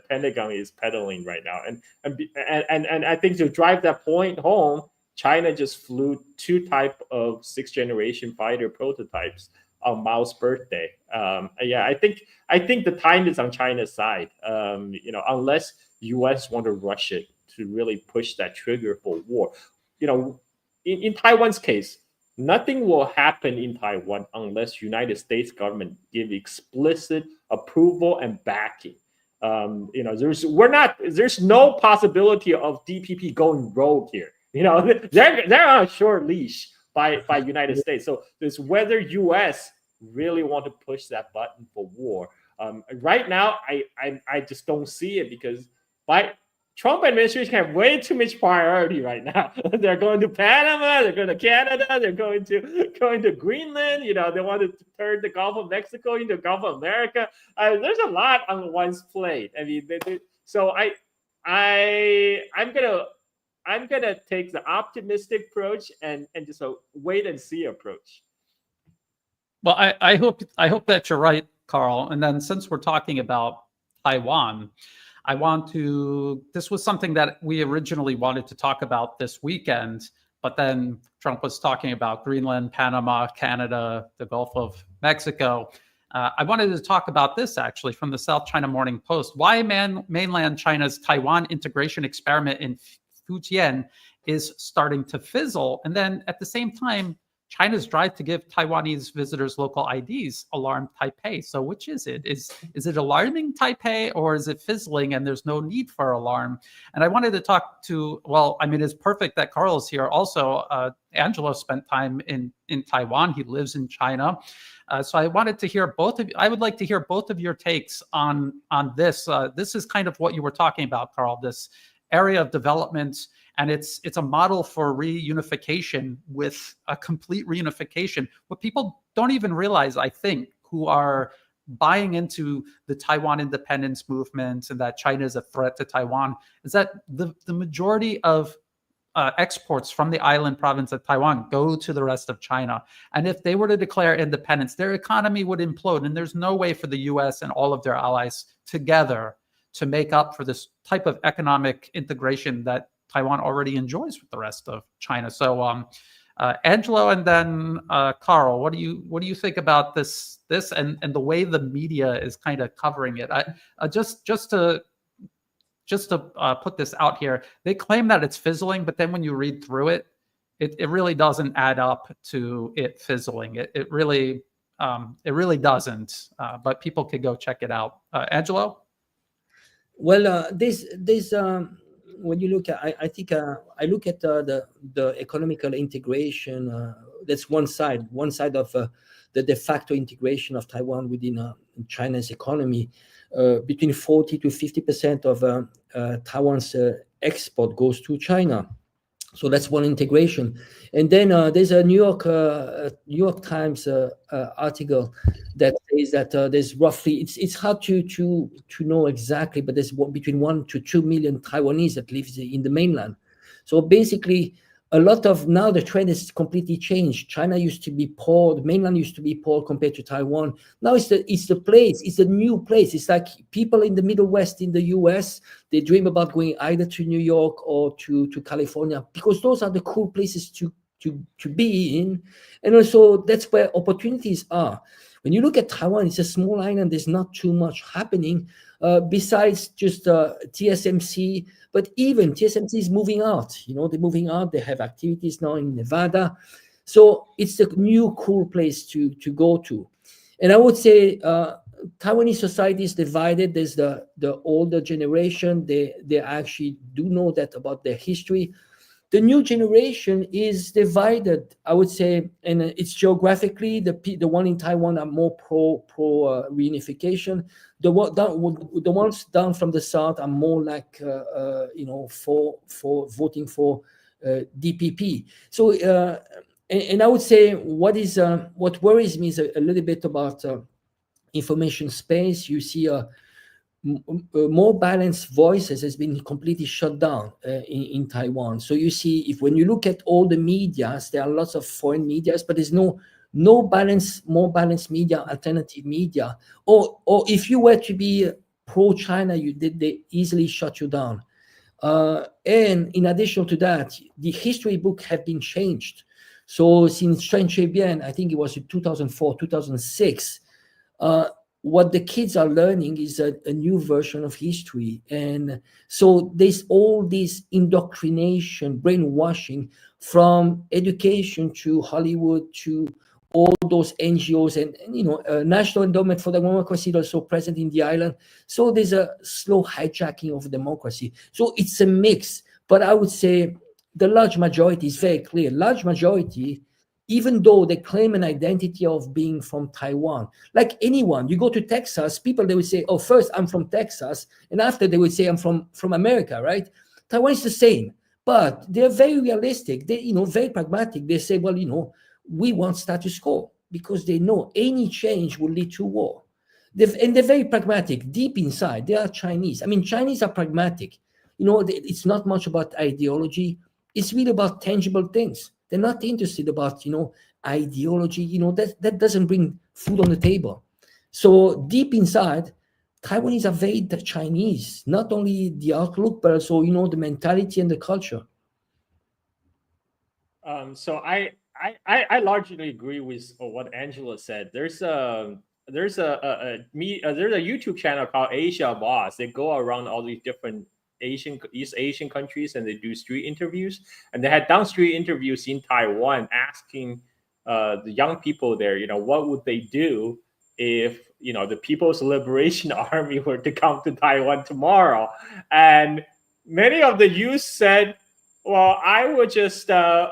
Pentagon is peddling right now. And I think to drive that point home, China just flew 2 type of 6th generation fighter prototypes on Mao's birthday. I think the time is on China's side. Unless U.S. want to rush it to really push that trigger for war. In Taiwan's case, nothing will happen in Taiwan unless United States government give explicit approval and backing. There's no possibility of DPP going rogue here. They're on a short leash by United States. So it's whether U.S. really want to push that button for war. Right now, I just don't see it because Trump administration have way too much priority right now. They're going to Panama, they're going to Canada, they're going to Greenland. They want to turn the Gulf of Mexico into Gulf of America. There's a lot on one's plate. I mean, so I'm gonna take the optimistic approach and just a wait and see approach. Well, I hope that you're right, Carl. And then since we're talking about Taiwan, this was something that we originally wanted to talk about this weekend, but then Trump was talking about Greenland, Panama, Canada, the Gulf of Mexico. I wanted to talk about this actually from the South China Morning Post. Why mainland China's Taiwan integration experiment in Fujian is starting to fizzle. And then at the same time, China's drive to give Taiwanese visitors local IDs alarmed Taipei. So which is it? Is it alarming Taipei or is it fizzling and there's no need for alarm? And I wanted to talk to, it's perfect that Carl is here. Also, Angelo spent time in Taiwan. He lives in China. So I wanted to hear I would like to hear both of your takes on this. This is kind of what you were talking about, Carl, this area of development. And it's a model for reunification with a complete reunification. What people don't even realize, I think, who are buying into the Taiwan independence movement and that China is a threat to Taiwan, is that the majority of exports from the island province of Taiwan go to the rest of China. And if they were to declare independence, their economy would implode. And there's no way for the US and all of their allies together to make up for this type of economic integration that Taiwan already enjoys with the rest of China. So, Angelo, and then Carl, what do you think about this and the way the media is kind of covering it? Just to put this out here, they claim that it's fizzling, but then when you read through it, it really doesn't add up to it fizzling. It really doesn't. But people could go check it out. Angelo? Well, this when you look at, I think I look at the economical integration. That's one side of the de facto integration of Taiwan within China's economy. Between 40 to 50% of Taiwan's export goes to China. So that's one integration. And then there's a New York Times article that says that there's roughly, it's hard to know exactly, but there's between 1 to 2 million Taiwanese that live in the mainland. So basically, a lot of now the trend has completely changed. China used to be poor, the mainland used to be poor compared to Taiwan. Now it's the place, it's a new place. It's like people in the Middle West in the US, they dream about going either to New York or to California, because those are the cool places to be in. And also that's where opportunities are. When you look at Taiwan, it's a small island, there's not too much happening besides just TSMC. But even TSMC is moving out. They're moving out. They have activities now in Nevada. So it's a new cool place to go to. And I would say Taiwanese society is divided. There's the older generation. They actually do know that about their history. The new generation is divided, I would say, and it's geographically, the one in Taiwan are more pro reunification. The ones down from the south are more like for voting for DPP. So and I would say what worries me is a little bit about information space. You see more balanced voices has been completely shut down in Taiwan. So you see, when you look at all the medias, there are lots of foreign medias, but there's no more balanced media, alternative media. Or if you were to be pro-China, they easily shut you down. And in addition to that, the history book have been changed. So since Chen Shui-bian, I think it was in 2004, 2006, what the kids are learning is a new version of history. And so there's all this indoctrination, brainwashing from education to Hollywood to all those NGOs and National Endowment for Democracy also present in the island. So there's a slow hijacking of democracy. So it's a mix, but I would say the large majority is very clear. Large majority, even though they claim an identity of being from Taiwan. Like anyone, you go to Texas, people, they would say, oh, first I'm from Texas, and after they would say I'm from America, right? Taiwan is the same, but they're very realistic. They, very pragmatic. They say, well, we want status quo, because they know any change will lead to war. And they're very pragmatic. Deep inside, they are Chinese. I mean, Chinese are pragmatic. It's not much about ideology. It's really about tangible things. They're not interested about, ideology, that doesn't bring food on the table. So deep inside, Taiwanese are very Chinese, not only the outlook, but also, the mentality and the culture. So I largely agree with what Angela said. There's a YouTube channel called Asia Boss. They go around all these different East Asian countries, and they do street interviews. And they had done street interviews in Taiwan, asking the young people there, what would they do if the People's Liberation Army were to come to Taiwan tomorrow? And many of the youth said, well, I would just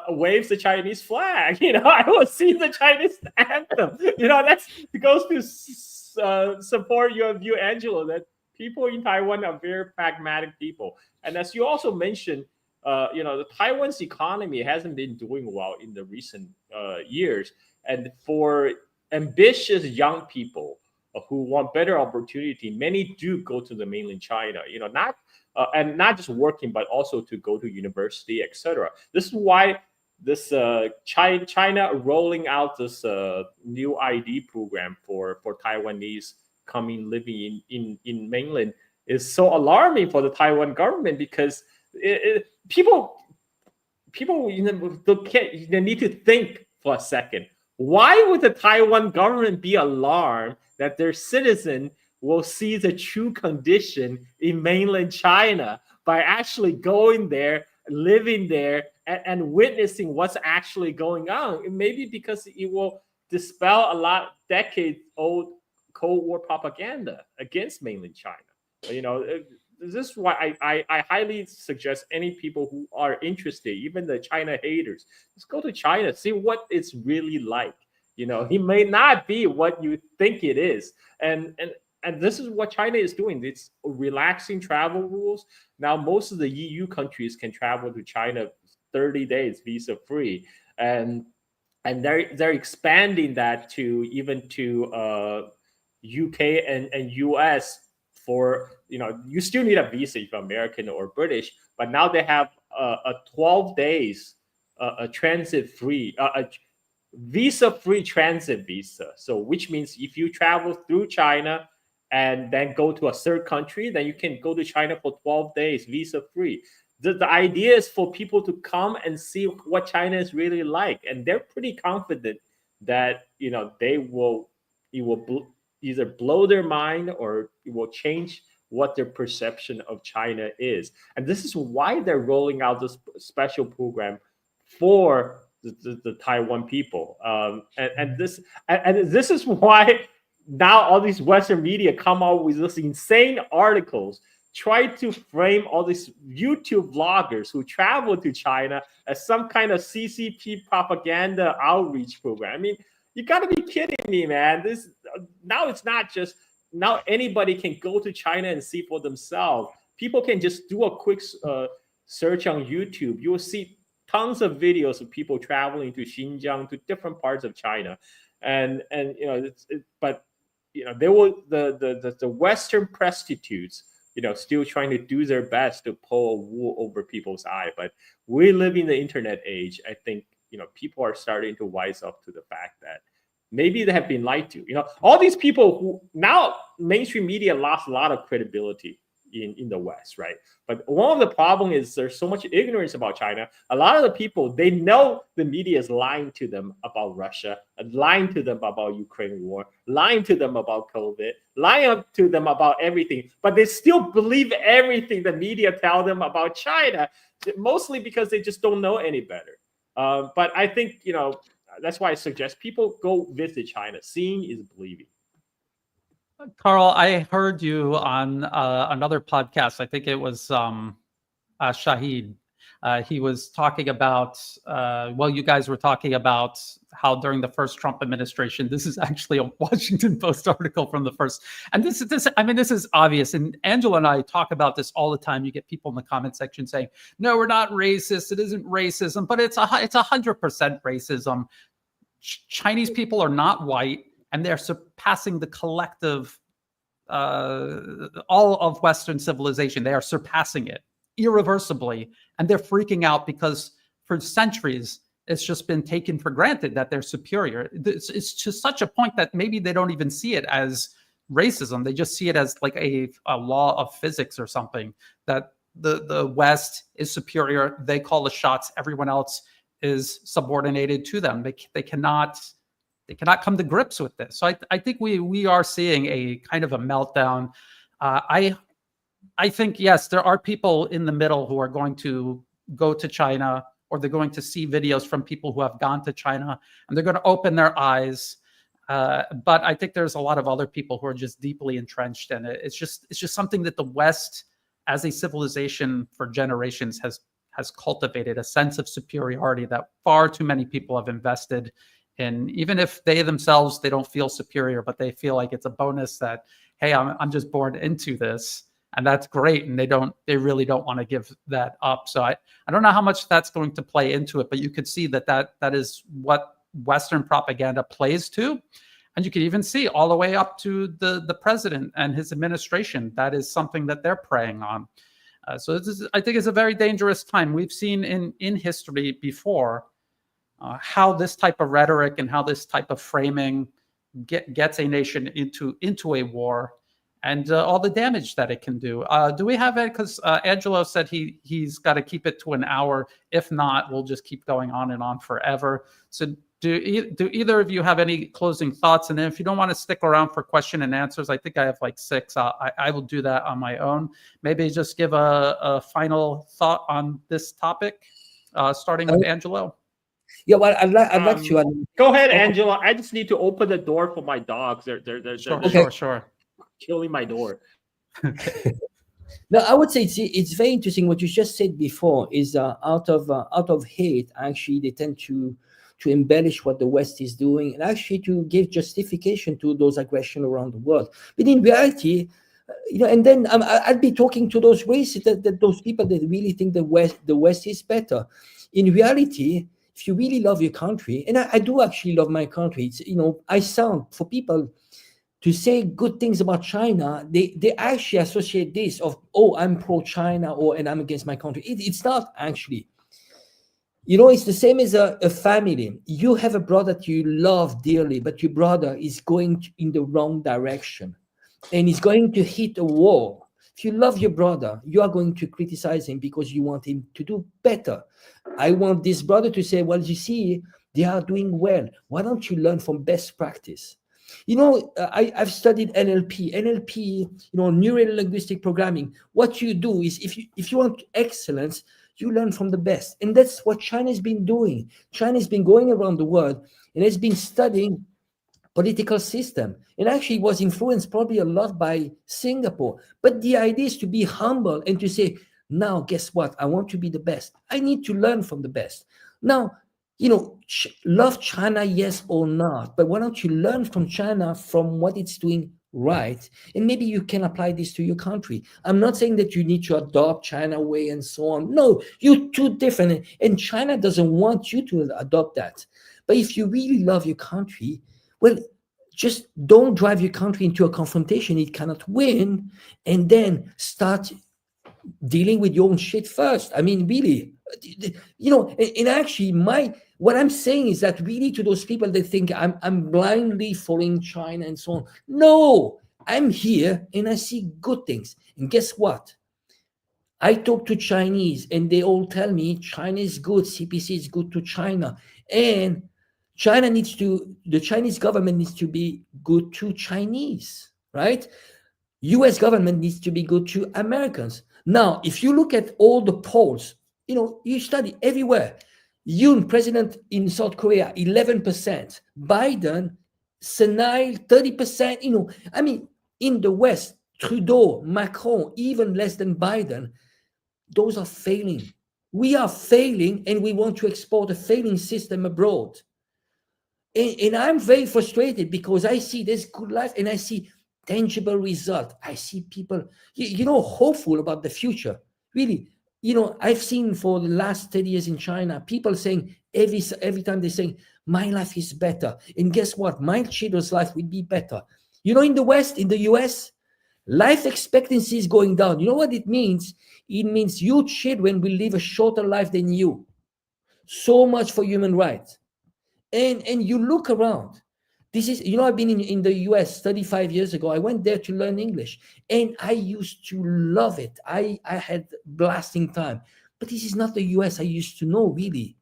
wave the Chinese flag. I would sing the Chinese anthem. That goes to support your view, Angelo, that people in Taiwan are very pragmatic people. And as you also mentioned, the Taiwan's economy hasn't been doing well in the recent years. And for ambitious young people, who want better opportunity, many do go to the mainland China, not and not just working, but also to go to university, etc. This is why this China rolling out this new ID program for Taiwanese coming living in mainland is so alarming for the Taiwan government, because people they need to think for a second. Why would the Taiwan government be alarmed that their citizen will see the true condition in mainland China by actually going there, living there, and witnessing what's actually going on? Maybe because it will dispel a lot decades-old Cold War propaganda against mainland China. This is why I highly suggest any people who are interested, even the China haters, just go to China, see what it's really like. It may not be what you think it is. And this is what China is doing. It's relaxing travel rules. Now, most of the EU countries can travel to China 30 days visa free. And they're expanding that to even to UK and US. For you still need a visa if you're American or British, but now they have a 12 days a transit free a visa free transit visa. So which means if you travel through China and then go to a third country, then you can go to China for 12 days visa free. The idea is for people to come and see what China is really like, and they're pretty confident that it will either blow their mind or it will change what their perception of China is. And this is why they're rolling out this special program for the Taiwan people. And this is why now all these Western media come out with this insane articles, try to frame all these YouTube vloggers who travel to China as some kind of CCP propaganda outreach program. I mean, you got to be kidding me, man. Now it's not just, now anybody can go to China and see for themselves. People can just do a quick search on YouTube. You will see tons of videos of people traveling to Xinjiang, to different parts of China. And but there were the Western prostitutes, still trying to do their best to pull a wool over people's eye. But we live in the internet age. I think people are starting to wise up to the fact that maybe they have been lied to. All these people who now mainstream media lost a lot of credibility in the West, right? But one of the problem is there's so much ignorance about China. A lot of the people, they know the media is lying to them about Russia, lying to them about Ukraine war, lying to them about COVID, lying to them about everything, but they still believe everything the media tell them about China, mostly because they just don't know any better. But I think, that's why I suggest people go visit China. Seeing is believing. Carl, I heard you on another podcast. I think it was Shahid. He was talking about, you guys were talking about how during the first Trump administration, this is actually a Washington Post article from the first, and this is obvious. And Angela and I talk about this all the time. You get people in the comment section saying, no, we're not racist. It isn't racism, but it's 100% racism. Chinese people are not white, and they're surpassing the collective, all of Western civilization. They are surpassing it irreversibly, and they're freaking out because for centuries it's just been taken for granted that they're superior. It's to such a point that maybe they don't even see it as racism. They just see it as like a law of physics or something, that the West is superior. They call the shots. Everyone else is subordinated to them. They cannot come to grips with this. So I think we are seeing a kind of a meltdown. I think, yes, there are people in the middle who are going to go to China, or they're going to see videos from people who have gone to China, and they're going to open their eyes. But I think there's a lot of other people who are just deeply entrenched, and it's just something that the West, as a civilization for generations, has cultivated, a sense of superiority that far too many people have invested in, even if they themselves, they don't feel superior, but they feel like it's a bonus that, hey, I'm just born into this. And that's great. And they really don't want to give that up. So I don't know how much that's going to play into it, but you could see that is what Western propaganda plays to. And you can even see all the way up to the president and his administration. That is something that they're preying on. So this is, I think, is a very dangerous time. We've seen in history before how this type of rhetoric and how this type of framing gets a nation into a war, and all the damage that it can do. Do we have it? Because Angelo said he's got to keep it to an hour. If not, we'll just keep going on and on forever. So do either of you have any closing thoughts? And then if you don't want to stick around for question and answers, I think I have like 6. I will do that on my own. Maybe just give a final thought on this topic, starting with Angelo. Yeah, well, I'd like to. Go ahead, Angelo. I just need to open the door for my dogs. They're Sure. Killing my door. No, I would say it's very interesting what you just said before. Is out of hate, actually, they tend to embellish what the West is doing and actually to give justification to those aggression around the world. But in reality, and then I'd be talking to those racists, that those people that really think the West is better. In reality, if you really love your country, and I do actually love my country, it's, I sound, for people to say good things about China, they actually associate this of, oh, I'm pro-China and I'm against my country. It's not actually. It's the same as a family. You have a brother that you love dearly, but your brother is going in the wrong direction and he's going to hit a wall. If you love your brother, you are going to criticize him because you want him to do better. I want this brother to say, well, you see, they are doing well. Why don't you learn from best practice? I've studied NLP, neuro-linguistic programming. What you do is if you want excellence, you learn from the best. And that's what China has been doing. China has been going around the world and has been studying political system. And actually was influenced probably a lot by Singapore. But the idea is to be humble and to say, now, guess what? I want to be the best. I need to learn from the best. Now, love China, yes or not, but why don't you learn from China, from what it's doing right, and maybe you can apply this to your country. I'm not saying that you need to adopt China way and so on. No, you're too different, and China doesn't want you to adopt that. But if you really love your country, well, just don't drive your country into a confrontation it cannot win, and then start dealing with your own shit first. I mean, really, and actually what I'm saying is that really to those people that think I'm blindly following China and so on. No, I'm here and I see good things. And guess what? I talk to Chinese and they all tell me China is good, CPC is good to China. And the Chinese government needs to be good to Chinese, right? US government needs to be good to Americans. Now, if you look at all the polls, you study everywhere. Yoon, president in South Korea, 11%. Biden, senile, 30%. I mean, in the West, Trudeau, Macron, even less than Biden, those are failing. We are failing, and we want to export a failing system abroad. And I'm very frustrated because I see this good life, and I see tangible result. I see people, hopeful about the future. Really, I've seen for the last 30 years in China, people saying every time they're saying, my life is better. And guess what? My children's life will be better. In the West, in the US, life expectancy is going down. You know what it means? It means your children will live a shorter life than you. So much for human rights. And you look around. This is, I've been in the US 35 years ago. I went there to learn English and I used to love it. I had blasting time, but this is not the US I used to know really.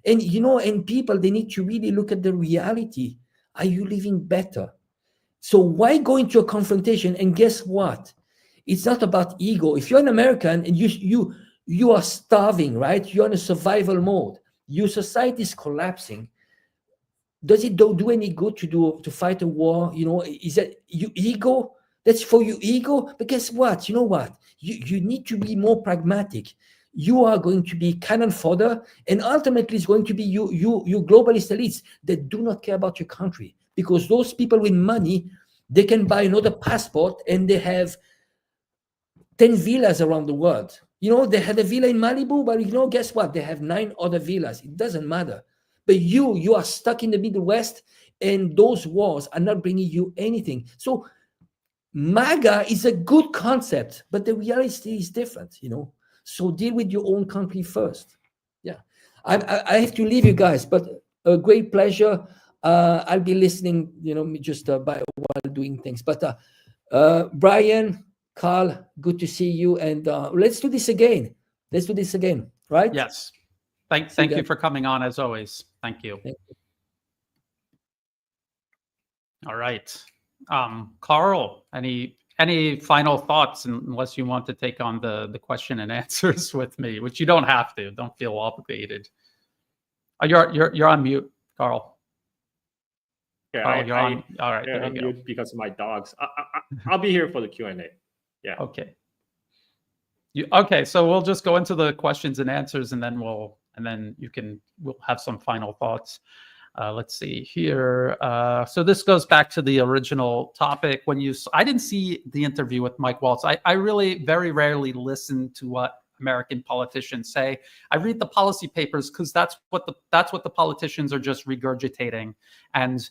And, and people, they need to really look at the reality. Are you living better? So why go into a confrontation? And guess what? It's not about ego. If you're an American and you are starving, right? You're in a survival mode. Your society is collapsing. Does it do any good to fight a war? Is that your ego? That's for your ego. But guess what? You know what? You need to be more pragmatic. You are going to be cannon fodder, and ultimately it's going to be you globalist elites that do not care about your country, because those people with money, they can buy another passport and they have 10 villas around the world. They had a villa in Malibu, but guess what? They have 9 other villas. It doesn't matter. But you are stuck in the Middle West, and those wars are not bringing you anything. So MAGA is a good concept, but the reality is different, So deal with your own country first. Yeah, I have to leave you guys, but a great pleasure. I'll be listening, just while doing things. But Brian, Carl, good to see you, and let's do this again. Right? Yes. Thank you for coming on as always. Thank you. All right. Carl, any final thoughts, unless you want to take on the question and answers with me, which you don't have to. Don't feel obligated. You're on mute, Carl. Yeah, Carl, you're on. All right, yeah, there I'm you go. mute because of my dogs. I'll be here for the Q&A. Yeah. Okay. Okay, so we'll just go into the questions and answers, and then we'll have some final thoughts. Let's see here. So this goes back to the original topic. I didn't see the interview with Mike Waltz. I really very rarely listen to what American politicians say. I read the policy papers because that's what the politicians are just regurgitating and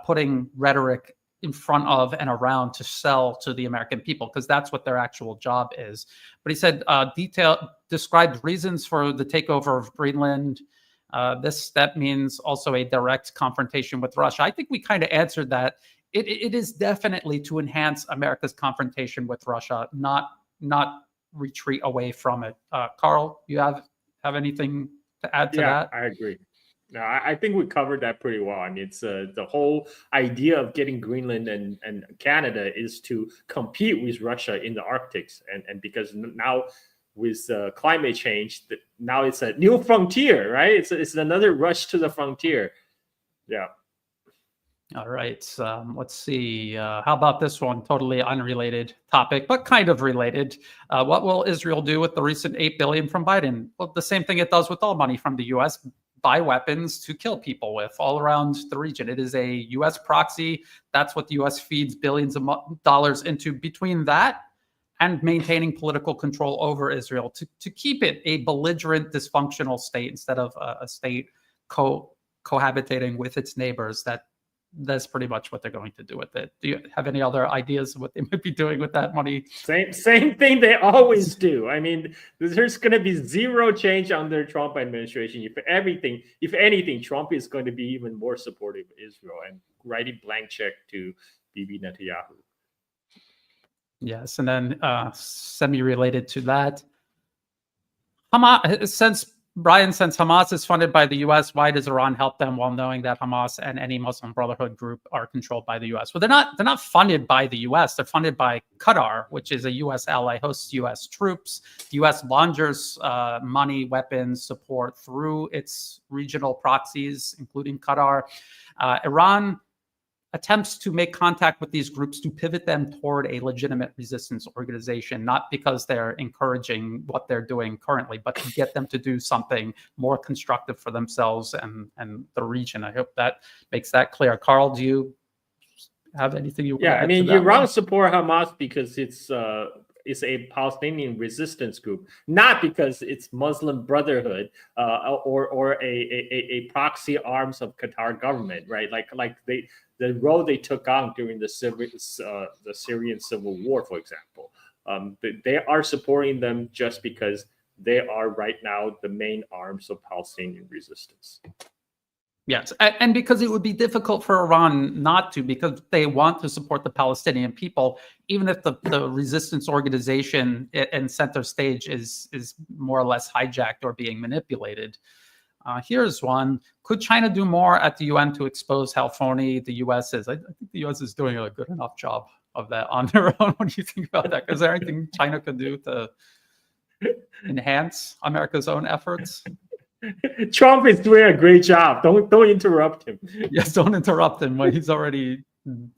putting rhetoric in front of and around to sell to the American people, because that's what their actual job is. But he said described reasons for the takeover of Greenland. This step means also a direct confrontation with Russia. I think we kind of answered that. It is definitely to enhance America's confrontation with Russia, not retreat away from it. Carl, you have anything to add to that? I agree. No, I think we covered that pretty well. I mean, it's the whole idea of getting Greenland and Canada is to compete with Russia in the Arctic, and because now with climate change, now it's a new frontier, right? It's another rush to the frontier. Yeah. All right. Let's see. How about this one? Totally unrelated topic, but kind of related. What will Israel do with the recent $8 billion from Biden? Well, the same thing it does with all money from the U.S. Buy weapons to kill people with all around the region. It is a U.S. proxy. That's what the U.S. feeds billions of dollars into. Between that and maintaining political control over Israel to keep it a belligerent, dysfunctional state instead of a state cohabitating with its neighbors, that's pretty much what they're going to do with it. Do you have any other ideas of what they might be doing with that money? Same thing they always do. I mean, there's going to be zero change under Trump administration. If anything, Trump is going to be even more supportive of Israel and writing blank check to Bibi Netanyahu. Yes, and then semi-related to that, Hamas, since Hamas is funded by the U.S., why does Iran help them while knowing that Hamas and any Muslim Brotherhood group are controlled by the U.S.? Well, they're not funded by the U.S. They're funded by Qatar, which is a U.S. ally, hosts U.S. troops. The U.S. launders money, weapons, support through its regional proxies, including Qatar. Iran attempts to make contact with these groups to pivot them toward a legitimate resistance organization, not because they're encouraging what they're doing currently, but to get them to do something more constructive for themselves and the region. I hope that makes that clear. Carl, do you have anything you want to add? I mean, Iran support Hamas because it's a Palestinian resistance group, not because it's Muslim Brotherhood or a proxy arms of Qatar government, right? Like the role they took on during the Syrian civil war, for example. They are supporting them just because they are right now the main arms of Palestinian resistance. Yes, and because it would be difficult for Iran not to, because they want to support the Palestinian people, even if the resistance organization and center stage is more or less hijacked or being manipulated. Here's one. Could China do more at the UN to expose how phony the U.S. is? I think the U.S. is doing a good enough job of that on their own. What do you think about that? Is there anything China could do to enhance America's own efforts? Trump is doing a great job. Don't interrupt him. Yes, don't interrupt him when he's already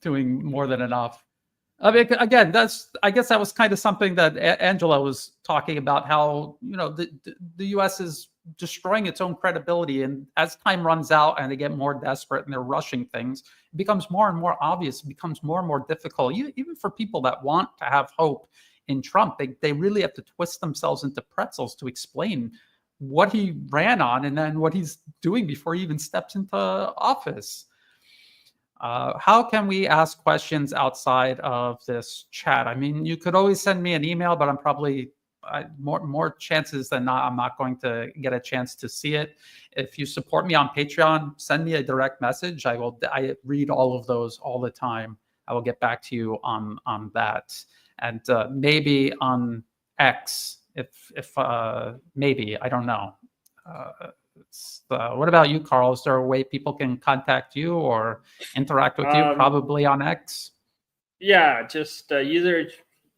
doing more than enough. I mean, again, I guess that was kind of something that Angelo was talking about, how the U.S. is destroying its own credibility, and as time runs out and they get more desperate and they're rushing things, it becomes more and more obvious. It becomes more and more difficult, even for people that want to have hope in Trump. They really have to twist themselves into pretzels to explain what he ran on and then what he's doing before he even steps into office. How can we ask questions outside of this chat? I mean, you could always send me an email, but I'm probably more chances than not, I'm not going to get a chance to see it. If you support me on Patreon, send me a direct message. I read all of those all the time. I will get back to you on that. And maybe on X, if maybe, I don't know. What about you, Carl? Is there a way people can contact you or interact with you? Probably on X. Yeah, just either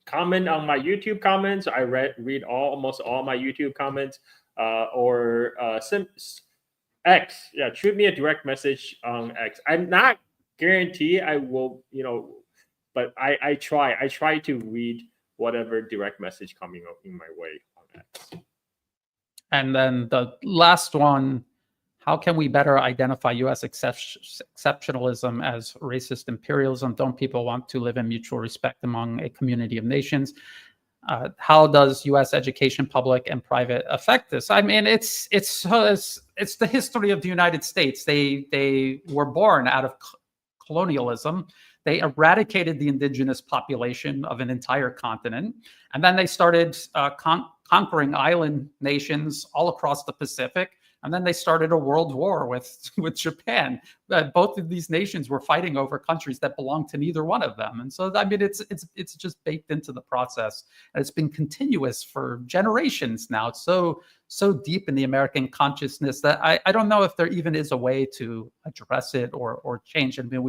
comment on my YouTube comments. I read almost all my YouTube comments, or X. Yeah, shoot me a direct message on X. I'm not guarantee I will, but I try to read whatever direct message coming up in my way on X. And then the last one, how can we better identify U.S. exceptionalism as racist imperialism? Don't people want to live in mutual respect among a community of nations? How does U.S. education, public and private, affect this? I mean, it's the history of the United States. They were born out of colonialism. They eradicated the indigenous population of an entire continent, and then they started conquering island nations all across the Pacific. And then they started a world war with Japan. Both of these nations were fighting over countries that belonged to neither one of them. And so, I mean, it's just baked into the process. And it's been continuous for generations now. It's so deep in the American consciousness that I don't know if there even is a way to address it or change. I mean,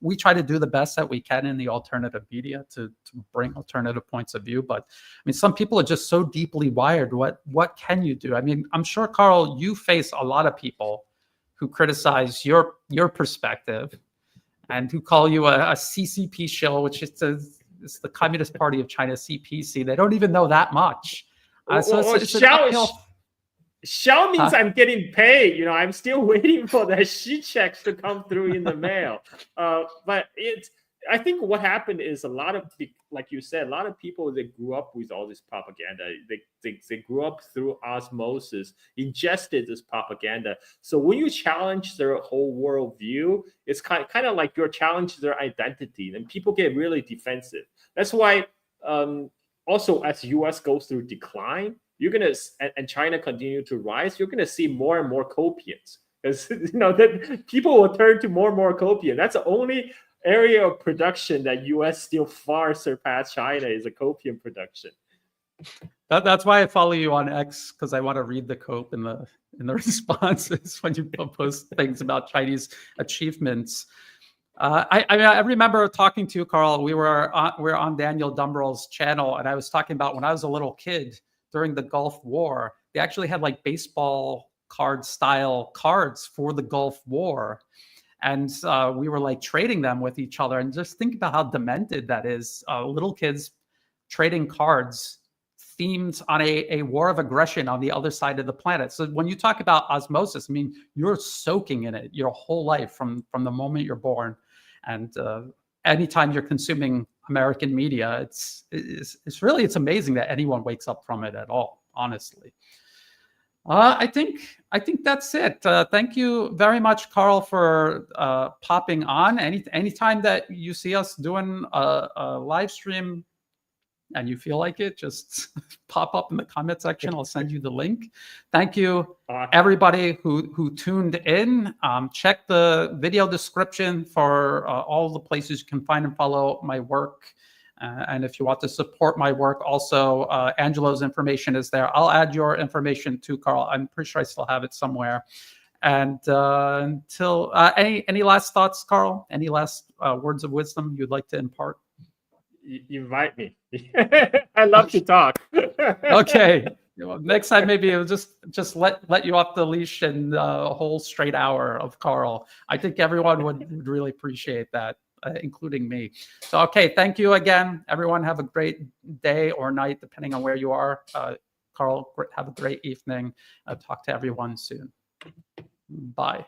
we try to do the best that we can in the alternative media to bring alternative points of view. But I mean, some people are just so deeply wired. What can you do? I mean, I'm sure, Carl, you face a lot of people who criticize your perspective and who call you a CCP shill, which is the Communist Party of China, CPC. They don't even know that much. Xiao means I'm getting paid. I'm still waiting for the Xi checks to come through in the mail. But I think what happened is like you said, a lot of people, they grew up with all this propaganda. They grew up through osmosis, ingested this propaganda. So when you challenge their whole worldview, it's kind of like you're challenging their identity, and people get really defensive. That's why also as U.S. goes through decline, and China continue to rise, you're gonna see more and more copians, because that people will turn to more and more copian. That's the only area of production that U.S. still far surpass China, is a copium production. That's why I follow you on X, because I want to read the cope in the responses when you post things about Chinese achievements. I remember talking to you, Carl. We were on Daniel Dumbrell's channel, and I was talking about when I was a little kid during the Gulf War. They actually had like baseball card style cards for the Gulf War. And we were like trading them with each other. And just think about how demented that is. Little kids trading cards themed on a war of aggression on the other side of the planet. So when you talk about osmosis, I mean, you're soaking in it your whole life from the moment you're born. And anytime you're consuming American media, it's amazing that anyone wakes up from it at all, honestly. I think that's it. Thank you very much, Carl, for popping on. Anytime that you see us doing a live stream and you feel like it, just pop up in the comment section. I'll send you the link. Thank you, everybody who tuned in. Check the video description for all the places you can find and follow my work. And if you want to support my work, also, Angelo's information is there. I'll add your information too, Carl. I'm pretty sure I still have it somewhere. And until any last thoughts, Carl? Any last words of wisdom you'd like to impart? You invite me. I love to talk. Okay. Next time, maybe it'll just let you off the leash and a whole straight hour of Carl. I think everyone would really appreciate that, including me. So, okay, thank you again. Everyone have a great day or night, depending on where you are. Carl, have a great evening. I'll talk to everyone soon. Bye.